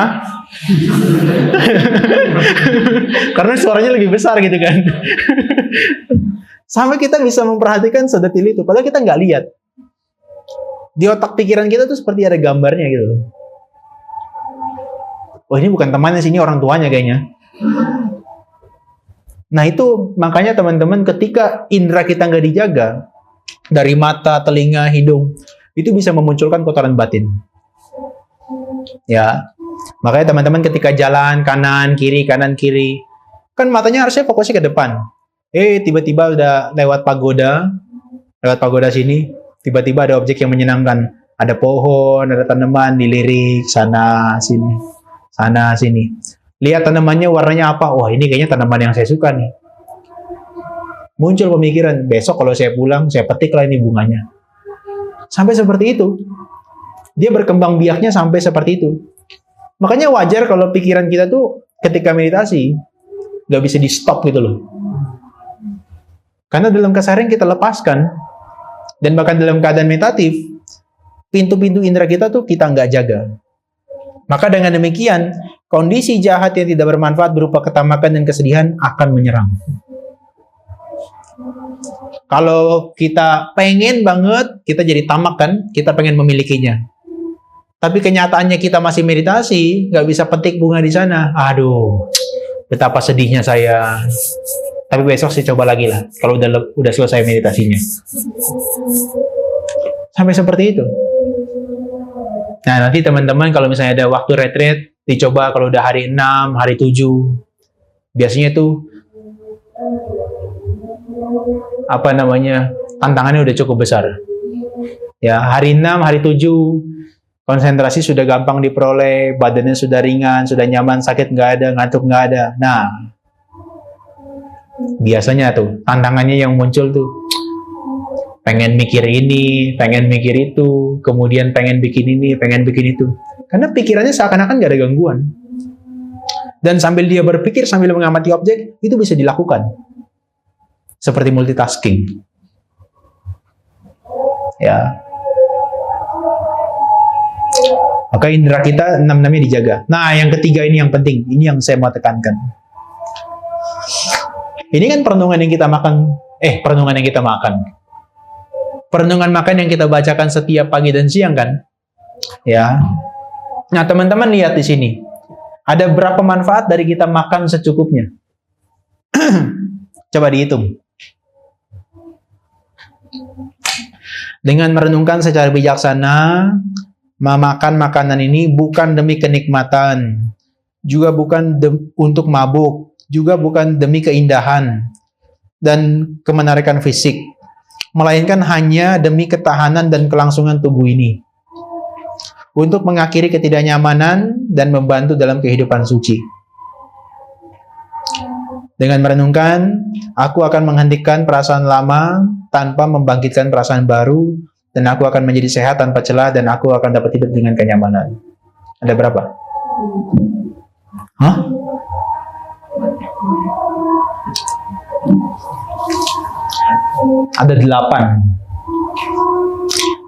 Karena suaranya lebih besar gitu kan. Sampai kita bisa memperhatikan sedetil itu. Padahal kita nggak lihat. Di otak pikiran kita tuh seperti ada gambarnya gitu. Oh, ini bukan temannya, sini orang tuanya kayaknya. Nah, itu makanya teman-teman ketika indera kita nggak dijaga, dari mata, telinga, hidung, itu bisa memunculkan kotoran batin. Ya, Makanya teman-teman ketika jalan kanan kiri, kan matanya harusnya fokusnya ke depan. Tiba-tiba udah lewat pagoda sini, tiba-tiba ada objek yang menyenangkan. Ada pohon, ada tanaman, dilirik sana sini. Lihat tanamannya warnanya apa? Wah, ini kayaknya tanaman yang saya suka nih. Muncul pemikiran, besok kalau saya pulang, saya petiklah ini bunganya. Sampai seperti itu. Dia berkembang biaknya sampai seperti itu. Makanya wajar kalau pikiran kita tuh ketika meditasi, nggak bisa di-stop gitu loh. Karena dalam keseharian kita lepaskan, dan bahkan dalam keadaan meditatif, pintu-pintu indera kita tuh kita nggak jaga. Maka dengan demikian, kondisi jahat yang tidak bermanfaat berupa ketamakan dan kesedihan akan menyerang. Kalau kita pengen banget, kita jadi tamak kan, kita pengen memilikinya. Tapi kenyataannya kita masih meditasi, nggak bisa petik bunga di sana. Aduh, betapa sedihnya saya. Tapi besok saya coba lagi lah, kalau udah selesai meditasinya. Sampai seperti itu. Nah, nanti teman-teman kalau misalnya ada waktu retreat, dicoba kalau udah hari 6, hari 7. Biasanya tuh tantangannya udah cukup besar. Ya, hari 6, hari 7 konsentrasi sudah gampang diperoleh, badannya sudah ringan, sudah nyaman, sakit nggak ada, ngantuk nggak ada. Nah, biasanya tuh tantangannya yang muncul tuh pengen mikir ini, pengen mikir itu, kemudian pengen bikin ini, pengen bikin itu. Karena pikirannya seakan-akan nggak ada gangguan. Dan sambil dia berpikir, sambil mengamati objek, itu bisa dilakukan. Seperti multitasking. Ya. Maka indera kita 6-6-nya dijaga. Nah, yang ketiga ini yang penting. Ini yang saya mau tekankan. Ini kan perenungan yang kita makan. Perenungan makan yang kita bacakan setiap pagi dan siang kan? Ya. Nah, teman-teman lihat di sini. Ada berapa manfaat dari kita makan secukupnya? Coba dihitung. Dengan merenungkan secara bijaksana, memakan makanan ini bukan demi kenikmatan, juga bukan untuk mabuk, juga bukan demi keindahan dan kemenarikan fisik, melainkan hanya demi ketahanan dan kelangsungan tubuh ini, untuk mengakhiri ketidaknyamanan dan membantu dalam kehidupan suci. Dengan merenungkan, aku akan menghentikan perasaan lama tanpa membangkitkan perasaan baru, dan aku akan menjadi sehat tanpa celah, dan aku akan dapat hidup dengan kenyamanan. Ada berapa? Hah? Ada 8.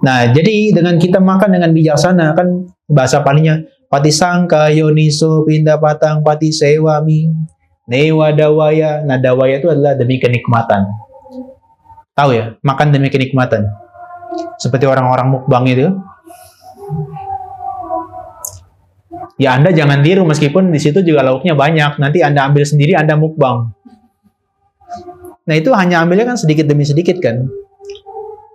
Nah, jadi dengan kita makan dengan bijaksana, kan bahasa palingnya, patisangka yoniso pinda patang pati sewami newa dawaya. Nah, dawaya itu adalah demi kenikmatan. Tahu ya, makan demi kenikmatan. Seperti orang-orang mukbang itu. Ya, Anda jangan tiru, meskipun di situ juga lauknya banyak. Nanti Anda ambil sendiri, Anda mukbang. Nah, itu hanya ambilnya kan sedikit demi sedikit kan.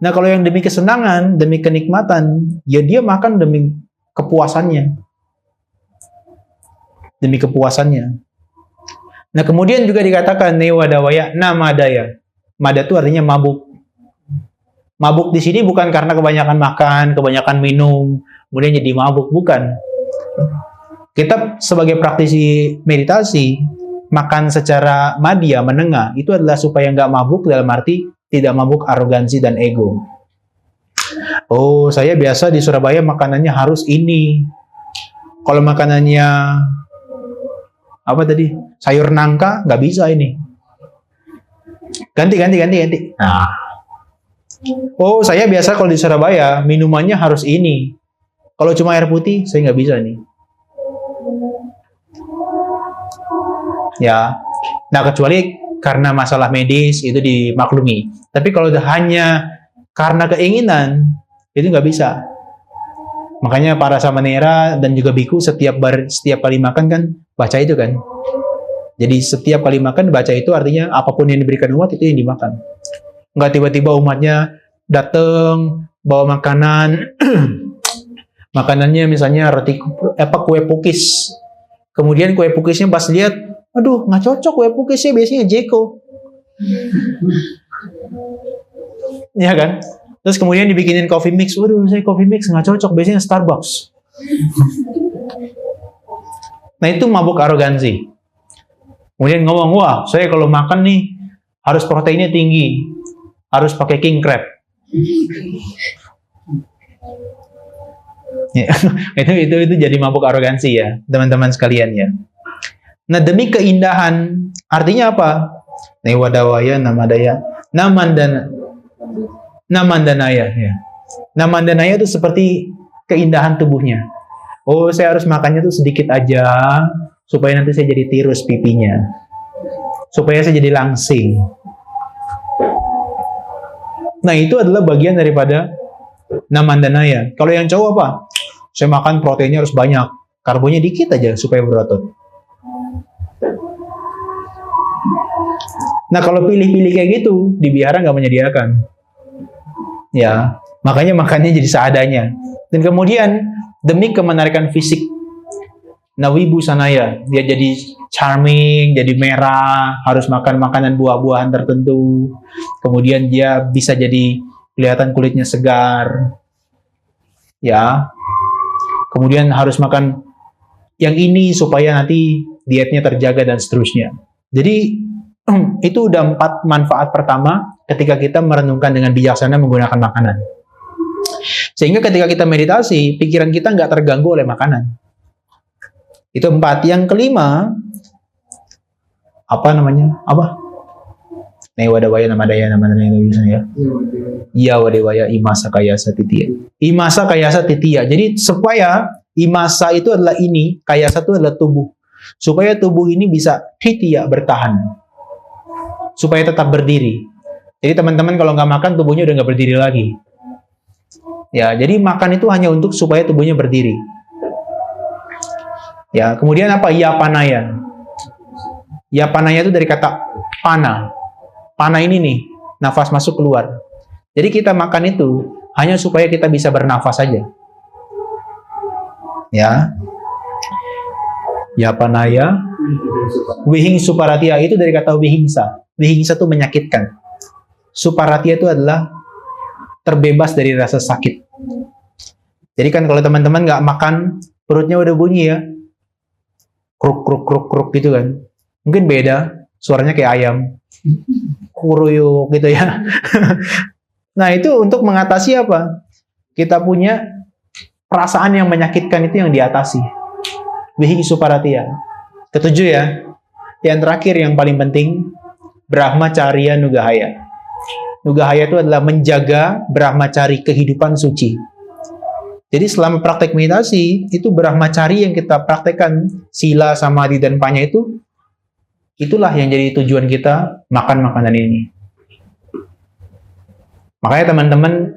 Nah, kalau yang demi kesenangan, demi kenikmatan, ya dia makan demi kepuasannya. Demi kepuasannya. Nah, kemudian juga dikatakan newa dawaya namadaya. Mada itu artinya mabuk. Mabuk di sini bukan karena kebanyakan makan, kebanyakan minum, kemudian jadi mabuk, bukan. Kita sebagai praktisi meditasi, makan secara madya, menengah, itu adalah supaya nggak mabuk, dalam arti tidak mabuk arogansi dan ego. Oh, saya biasa di Surabaya makanannya harus ini. Kalau makanannya apa tadi? Sayur nangka, nggak bisa ini. Ganti. Nah. Oh, saya biasa kalau di Surabaya, minumannya harus ini. Kalau cuma air putih, saya nggak bisa nih. Ya. Nah, kecuali karena masalah medis, itu dimaklumi. Tapi kalau hanya karena keinginan, itu nggak bisa. Makanya para samanera dan juga biku setiap kali makan kan baca itu kan. Jadi setiap kali makan baca itu artinya apapun yang diberikan umat itu yang dimakan. Nggak tiba-tiba umatnya datang bawa makanan Makanannya misalnya kue pukis. Kemudian kue pukisnya pas lihat, aduh nggak cocok kue pukisnya, biasanya Jeko. Ya kan? Terus kemudian dibikinin coffee mix, waduh saya coffee mix nggak cocok, biasanya Starbucks. Nah itu mabuk arogansi. Kemudian ngomong, wah saya kalau makan nih harus proteinnya tinggi, harus pakai king crab. Ya, itu jadi mabuk arogansi ya, teman-teman sekalian ya. Nah demi keindahan, artinya apa? Newadawaya namadaya, namandanaya ya. Namandanaya itu seperti keindahan tubuhnya. Oh saya harus makannya tuh sedikit aja, supaya nanti saya jadi tirus pipinya, supaya saya jadi langsing. Nah itu adalah bagian daripada namandanaya. Kalau yang cowok apa? Saya makan proteinnya harus banyak, karbonya dikit aja supaya berotot. Nah kalau pilih-pilih kayak gitu, di biara nggak menyediakan. Ya, makanya makannya jadi seadanya. Dan kemudian demi kemenarikan fisik, nawibu sanaya, dia jadi charming, jadi merah, harus makan makanan buah-buahan tertentu. Kemudian dia bisa jadi kelihatan kulitnya segar. Ya. Kemudian harus makan yang ini supaya nanti dietnya terjaga dan seterusnya. Jadi itu udah 4 manfaat pertama ketika kita merenungkan dengan bijaksana menggunakan makanan. Sehingga ketika kita meditasi, pikiran kita nggak terganggu oleh makanan. Itu 4. Yang kelima, Newadawaya namadaya ya. Ya wadewaya imasa kayasa titiya. Imasa kayasa titiya. Jadi supaya imasa itu adalah ini, kayasa itu adalah tubuh. Supaya tubuh ini bisa titiya, bertahan. Supaya tetap berdiri. Jadi teman-teman kalau nggak makan, tubuhnya udah nggak berdiri lagi. Ya, jadi makan itu hanya untuk supaya tubuhnya berdiri. Ya, kemudian apa? Yapanaya. Yapanaya itu dari kata pana. Pana ini nih, nafas masuk keluar. Jadi kita makan itu hanya supaya kita bisa bernafas saja. Ya. Yapanaya. Wihing suparatia itu dari kata wihingsa. Wihingsa itu menyakitkan. Suparatia itu adalah terbebas dari rasa sakit. Jadi kan kalau teman-teman nggak makan, perutnya udah bunyi ya. Kruk, kruk, kruk, kruk gitu kan. Mungkin beda, suaranya kayak ayam. Kuruyuk gitu ya. Nah itu untuk mengatasi apa? Kita punya perasaan yang menyakitkan itu yang diatasi. Wihing suparatia. Ketujuh ya. Yang terakhir yang paling penting, Brahmacharya Nugahaya. Nugahaya itu adalah menjaga brahmacari, kehidupan suci. Jadi selama praktek meditasi, itu brahmacari yang kita praktekkan, sila, samadhi, dan panya itu, itulah yang jadi tujuan kita makan makanan ini. Makanya teman-teman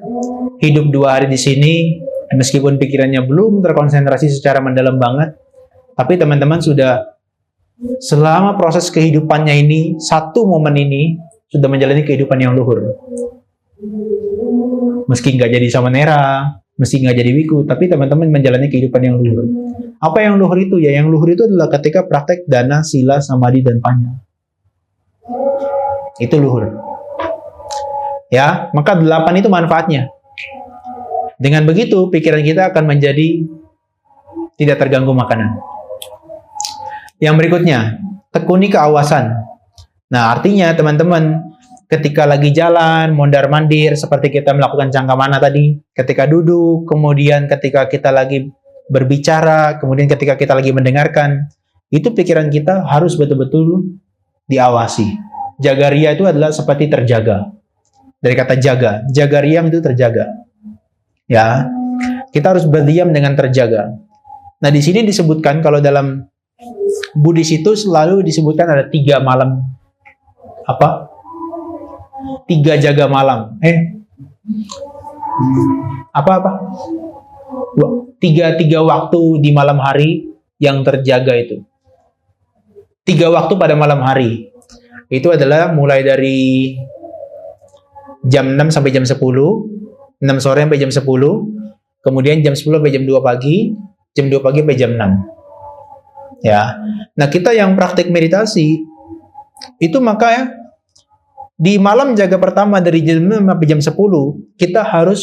hidup 2 hari di sini, meskipun pikirannya belum terkonsentrasi secara mendalam banget, tapi teman-teman sudah selama proses kehidupannya ini, satu momen ini, sudah menjalani kehidupan yang luhur. Meski nggak jadi samanera, meski nggak jadi wiku, tapi teman-teman menjalani kehidupan yang luhur. Apa yang luhur itu? Ya, yang luhur itu adalah ketika praktek dana, sila, samadhi, dan panya. Itu luhur. Ya, maka 8 itu manfaatnya. Dengan begitu, pikiran kita akan menjadi tidak terganggu makanan. Yang berikutnya, tekuni keawasan. Nah, artinya teman-teman, ketika lagi jalan, mondar-mandir, seperti kita melakukan cangkamana tadi, ketika duduk, kemudian ketika kita lagi berbicara, kemudian ketika kita lagi mendengarkan, itu pikiran kita harus betul-betul diawasi. Jagaria itu adalah seperti terjaga. Dari kata jaga, jagariam itu terjaga. Ya, kita harus berdiam dengan terjaga. Nah, di sini disebutkan kalau dalam Buddhis itu selalu disebutkan ada 3 malam. 3 jaga malam. Tiga waktu di malam hari yang terjaga itu. 3 waktu pada malam hari. Itu adalah mulai dari jam 6 sampai jam 10, 6 sore sampai jam 10, kemudian jam 10 sampai jam 2 pagi, jam 2 pagi sampai jam 6. Ya. Nah, kita yang praktik meditasi itu maka ya di malam jaga pertama dari jam 6 sampai jam 10 kita harus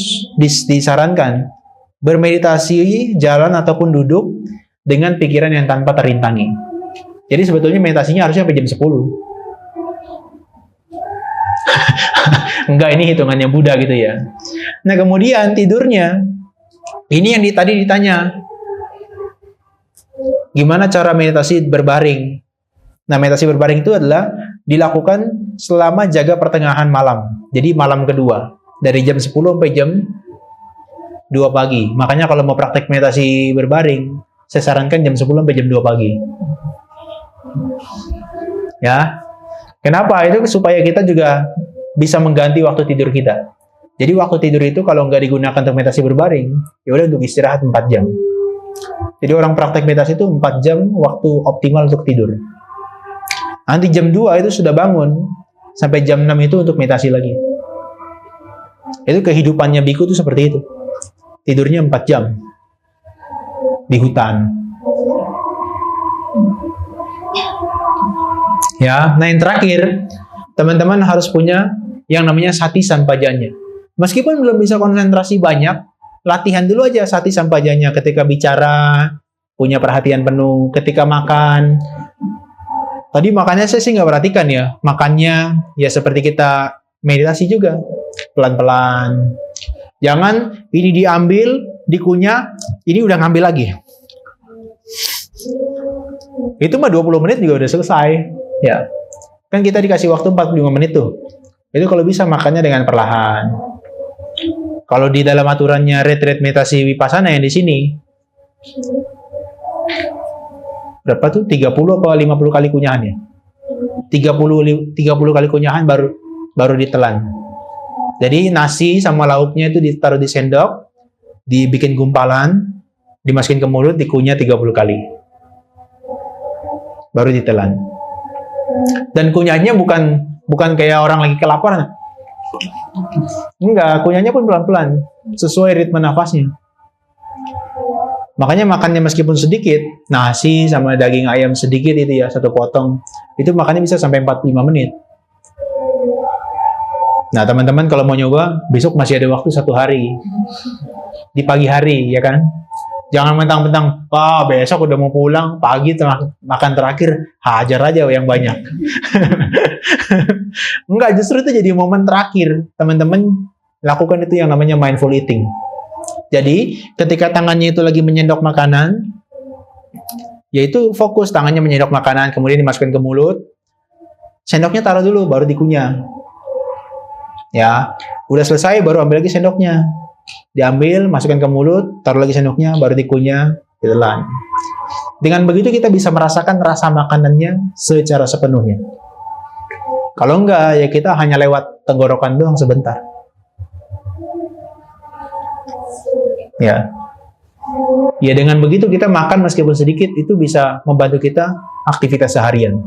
disarankan bermeditasi jalan ataupun duduk dengan pikiran yang tanpa terintangi. Jadi sebetulnya meditasinya harusnya sampai jam 10. Enggak, ini hitungannya Buddha gitu ya. Nah, kemudian tidurnya ini yang tadi ditanya, gimana cara meditasi berbaring? Nah, meditasi berbaring itu adalah dilakukan selama jaga pertengahan malam. Jadi malam kedua, dari jam 10 sampai jam 2 pagi. Makanya kalau mau praktek meditasi berbaring, saya sarankan jam 10 sampai jam 2 pagi. Ya. Kenapa? Itu supaya kita juga bisa mengganti waktu tidur kita. Jadi waktu tidur itu kalau nggak digunakan untuk meditasi berbaring, ya udah untuk istirahat 4 jam. Jadi orang praktek meditasi itu 4 jam waktu optimal untuk tidur. Nanti jam 2 itu sudah bangun, sampai jam 6 itu untuk meditasi lagi. Itu kehidupannya biku itu seperti itu. Tidurnya 4 jam. Di hutan. Ya, nah yang terakhir, teman-teman harus punya yang namanya sati sampajanya. Meskipun belum bisa konsentrasi banyak, latihan dulu aja sati sampajanya ketika bicara, punya perhatian penuh, ketika makan. Tadi makannya saya sih nggak perhatikan ya. Makannya ya seperti kita meditasi juga. Pelan-pelan. Jangan ini diambil, dikunyah, ini udah ngambil lagi. Itu mah 20 menit juga udah selesai. Ya. Kan kita dikasih waktu 45 menit tuh. Itu kalau bisa makannya dengan perlahan. Kalau di dalam aturannya retreat meditasi vipassana yang di sini, berapa tuh? 30 atau 50 kali kunyahan ya? 30 kali kunyahan baru ditelan. Jadi nasi sama lauknya itu ditaruh di sendok, dibikin gumpalan, dimasukin ke mulut, dikunyah 30 kali. Baru ditelan. Dan kunyahnya bukan kayak orang lagi kelaparan. Enggak, kunyahnya pun pelan-pelan, sesuai ritme nafasnya. Makanya makannya meskipun sedikit, nasi sama daging ayam sedikit itu ya, 1 potong, itu makannya bisa sampai 45 menit. Nah, teman-teman kalau mau nyoba, besok masih ada waktu 1 hari. Di pagi hari, ya kan? Jangan mentang-mentang, besok udah mau pulang, pagi makan terakhir, hajar aja yang banyak. Enggak, justru itu jadi momen terakhir. Teman-teman lakukan itu yang namanya mindful eating. Jadi, ketika tangannya itu lagi menyendok makanan, yaitu fokus tangannya menyendok makanan, kemudian dimasukkan ke mulut, sendoknya taruh dulu, baru dikunyah. Ya, udah selesai, baru ambil lagi sendoknya. Diambil, masukkan ke mulut, taruh lagi sendoknya, baru dikunyah, ditelan. Dengan begitu kita bisa merasakan rasa makanannya secara sepenuhnya. Kalau enggak, ya kita hanya lewat tenggorokan doang sebentar. Ya. Ya dengan begitu kita makan meskipun sedikit itu bisa membantu kita aktivitas seharian.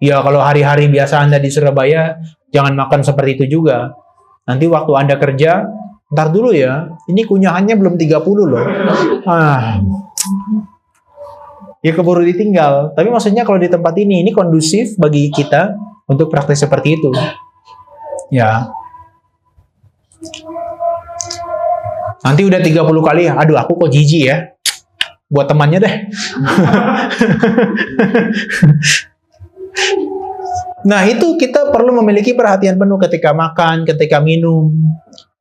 Ya kalau hari-hari biasa Anda di Surabaya jangan makan seperti itu juga. Nanti waktu Anda kerja, ntar dulu ya, ini kunyahannya belum 30 loh. Ya keburu ditinggal. Tapi maksudnya kalau di tempat ini kondusif bagi kita untuk praktek seperti itu. Ya. Nanti udah 30 kali, aduh aku kok jijik ya. Buat temannya deh. Nah, itu kita perlu memiliki perhatian penuh ketika makan, ketika minum,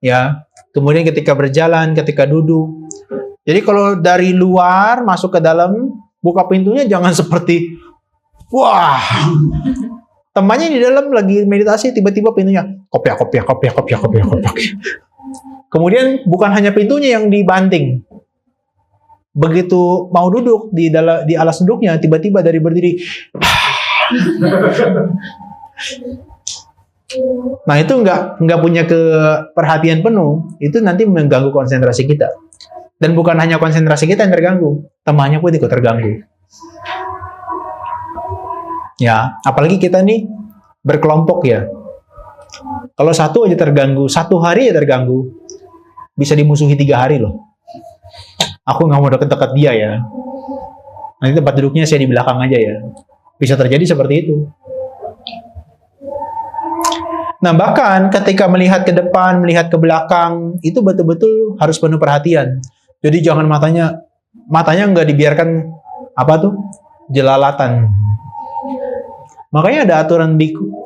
ya. Kemudian ketika berjalan, ketika duduk. Jadi kalau dari luar masuk ke dalam, buka pintunya jangan seperti wah. Temannya di dalam lagi meditasi, tiba-tiba pintunya kopiak. Kemudian bukan hanya pintunya yang dibanting. Begitu mau duduk di alas duduknya, tiba-tiba dari berdiri. Nah itu nggak punya perhatian penuh, itu nanti mengganggu konsentrasi kita. Dan bukan hanya konsentrasi kita yang terganggu, temannya pun ikut terganggu. Ya, apalagi kita nih berkelompok ya. Kalau satu aja terganggu, 1 hari ya terganggu, bisa dimusuhi 3 hari loh. aku nggak mau deket-deket dia ya. Nanti tempat duduknya saya di belakang aja ya. Bisa terjadi seperti itu. Nah, bahkan ketika melihat ke depan, melihat ke belakang, itu betul-betul harus penuh perhatian. Jadi jangan matanya nggak dibiarkan jelalatan. Makanya ada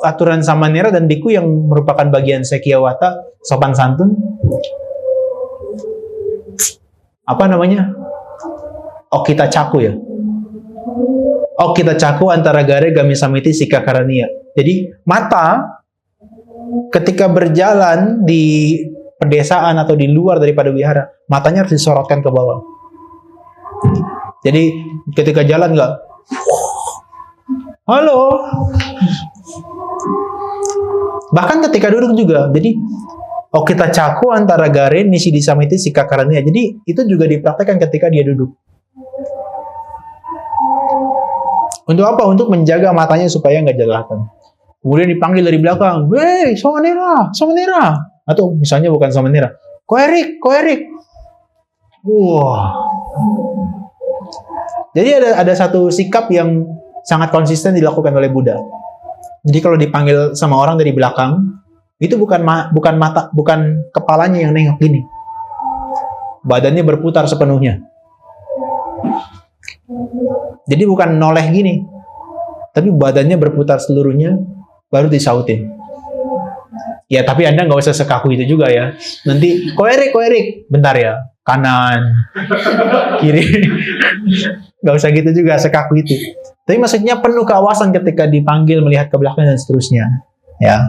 aturan samanera dan biku yang merupakan bagian sekiawata, sopan santun. Okita caku ya. Okita caku antara gare gami samiti sika karania. Jadi mata ketika berjalan di pedesaan atau di luar daripada wihara, matanya harus disorotkan ke bawah. Jadi ketika jalan nggak, halo. Bahkan ketika duduk juga. Jadi kita caku antara gare nisi disamiti sikakarania. Jadi itu juga dipraktekkan ketika dia duduk. Untuk apa? Untuk menjaga matanya supaya nggak jelalatan. Kemudian dipanggil dari belakang, "Wey, somanera, somanera." Atau misalnya bukan somanera, "Koerik, koerik." Wah. Jadi ada satu sikap yang sangat konsisten dilakukan oleh Buddha. Jadi kalau dipanggil sama orang dari belakang, itu bukan kepalanya yang nengok gini. Badannya berputar sepenuhnya. Jadi bukan noleh gini, tapi badannya berputar seluruhnya, baru disautin. Ya, tapi Anda nggak usah sekaku itu juga ya. Nanti, koerik, bentar ya, kanan, kiri. Nggak usah gitu juga, sekaku itu. Tapi maksudnya penuh keawasan ketika dipanggil, melihat ke belakang, dan seterusnya. Ya.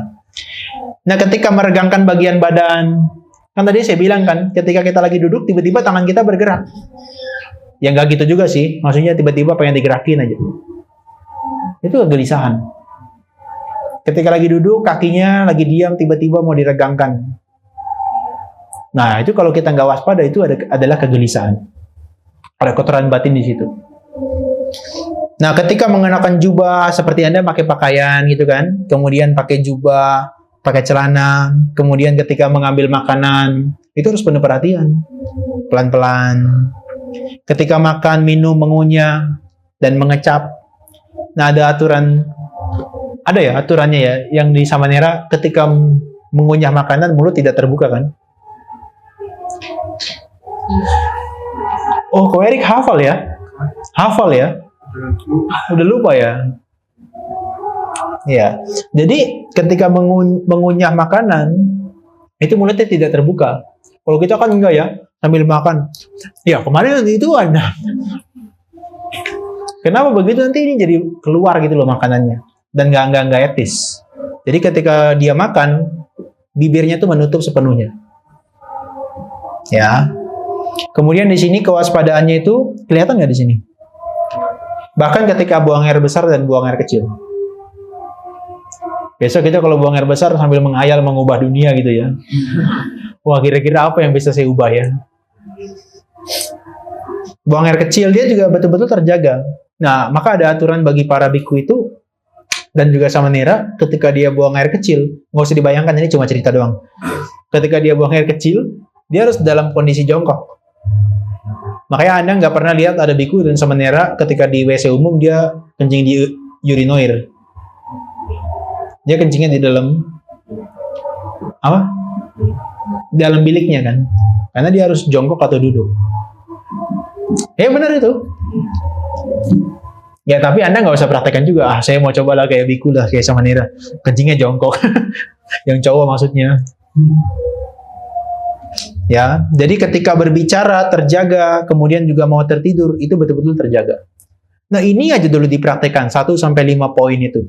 Nah, ketika meregangkan bagian badan, kan tadi saya bilang kan, ketika kita lagi duduk, tiba-tiba tangan kita bergerak. Ya nggak gitu juga sih, maksudnya tiba-tiba pengen digerakin aja. Itu kegelisahan. Ketika lagi duduk, kakinya lagi diam, tiba-tiba mau diregangkan. Nah, itu kalau kita nggak waspada, itu adalah kegelisahan. Ada kotoran batin di situ. Nah, ketika mengenakan jubah, seperti Anda pakai pakaian gitu kan, kemudian pakai jubah, pakai celana, kemudian ketika mengambil makanan, itu harus penuh perhatian. Pelan-pelan. Ketika makan, minum, mengunyah, dan mengecap. Nah, ada ya aturannya ya, yang di Samanera ketika mengunyah makanan, mulut tidak terbuka kan? Oh, kok Erik hafal ya? Hafal ya? Udah lupa ya? Ya, jadi ketika mengunyah makanan, itu mulutnya tidak terbuka. Kalau kita kan enggak ya, sambil makan. Ya, kemarin itu ada. Kenapa begitu? Nanti ini jadi keluar gitu loh makanannya. Dan nggak etis. Jadi ketika dia makan, bibirnya tuh menutup sepenuhnya. Ya. Kemudian di sini kewaspadaannya itu kelihatan nggak di sini? Bahkan ketika buang air besar dan buang air kecil. Besok kita kalau buang air besar sambil menghayal mengubah dunia gitu ya. Wah, kira-kira apa yang bisa saya ubah ya? Buang air kecil dia juga betul-betul terjaga. Nah, maka ada aturan bagi para biku itu dan juga samanera, ketika dia buang air kecil, nggak usah dibayangkan, ini cuma cerita doang. Ketika dia buang air kecil, dia harus dalam kondisi jongkok. Makanya Anda nggak pernah lihat ada biku dan samanera ketika di WC umum dia kencing di urinoir. Dia kencingnya di dalam di dalam biliknya kan, karena dia harus jongkok atau duduk. Ya benar itu. Ya, tapi Anda nggak usah praktekkan juga. Saya mau coba lah kayak biku lah, kayak samanera. Kencingnya jongkok. Yang cowok maksudnya. Ya, jadi ketika berbicara terjaga, kemudian juga mau tertidur, itu betul-betul terjaga. Nah, ini aja dulu dipraktekkan, 1-5 poin itu.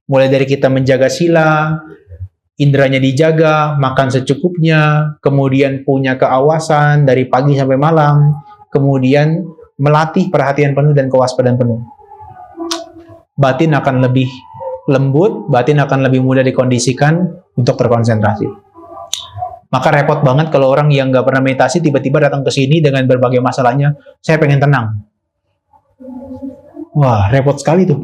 Mulai dari kita menjaga sila, indranya dijaga, makan secukupnya, kemudian punya keawasan dari pagi sampai malam, kemudian melatih perhatian penuh dan kewaspadaan penuh. Batin akan lebih lembut, batin akan lebih mudah dikondisikan untuk terkonsentrasi. Maka repot banget kalau orang yang nggak pernah meditasi tiba-tiba datang ke sini dengan berbagai masalahnya, saya pengen tenang. Wah, repot sekali tuh.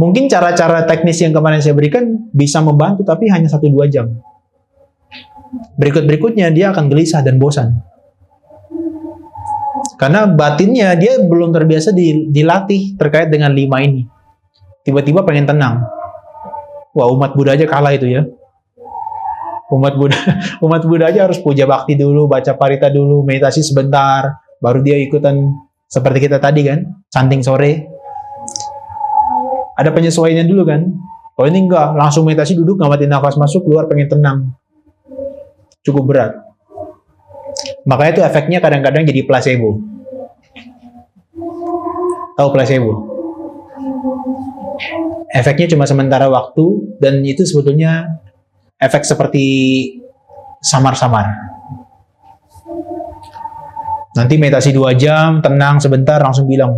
Mungkin cara-cara teknis yang kemarin saya berikan bisa membantu, tapi hanya 1-2 jam. Berikut-berikutnya dia akan gelisah dan bosan. Karena batinnya dia belum terbiasa dilatih terkait dengan 5 ini. Tiba-tiba pengen tenang. Wah, umat Buddha aja kalah itu ya. Umat Buddha aja harus puja bakti dulu, baca parita dulu, meditasi sebentar, baru dia ikutan seperti kita tadi kan, chanting sore. Ada penyesuaiannya dulu kan. Kalau ini enggak, langsung meditasi duduk, ngamatin nafas masuk, keluar pengen tenang. Cukup berat. Makanya itu efeknya kadang-kadang jadi placebo. Tahu placebo? Efeknya cuma sementara waktu, dan itu sebetulnya efek seperti samar-samar. Nanti meditasi 2 jam, tenang sebentar, langsung bilang,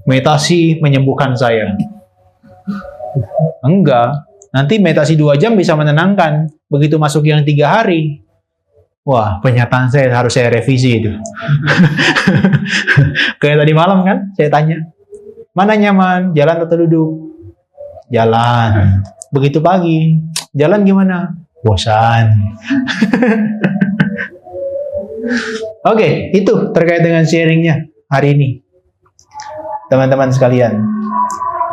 meditasi menyembuhkan saya. Enggak. Nanti meditasi 2 jam bisa menenangkan. Begitu masuk yang 3 hari, wah, pernyataan saya harus saya revisi itu. Kayak tadi malam kan, saya tanya, mana nyaman, jalan atau duduk? Jalan. Begitu pagi, jalan gimana? Bosan. Oke, itu terkait dengan sharingnya hari ini. Teman-teman sekalian,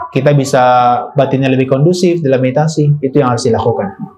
kita bisa batinnya lebih kondusif dalam meditasi, itu yang harus dilakukan.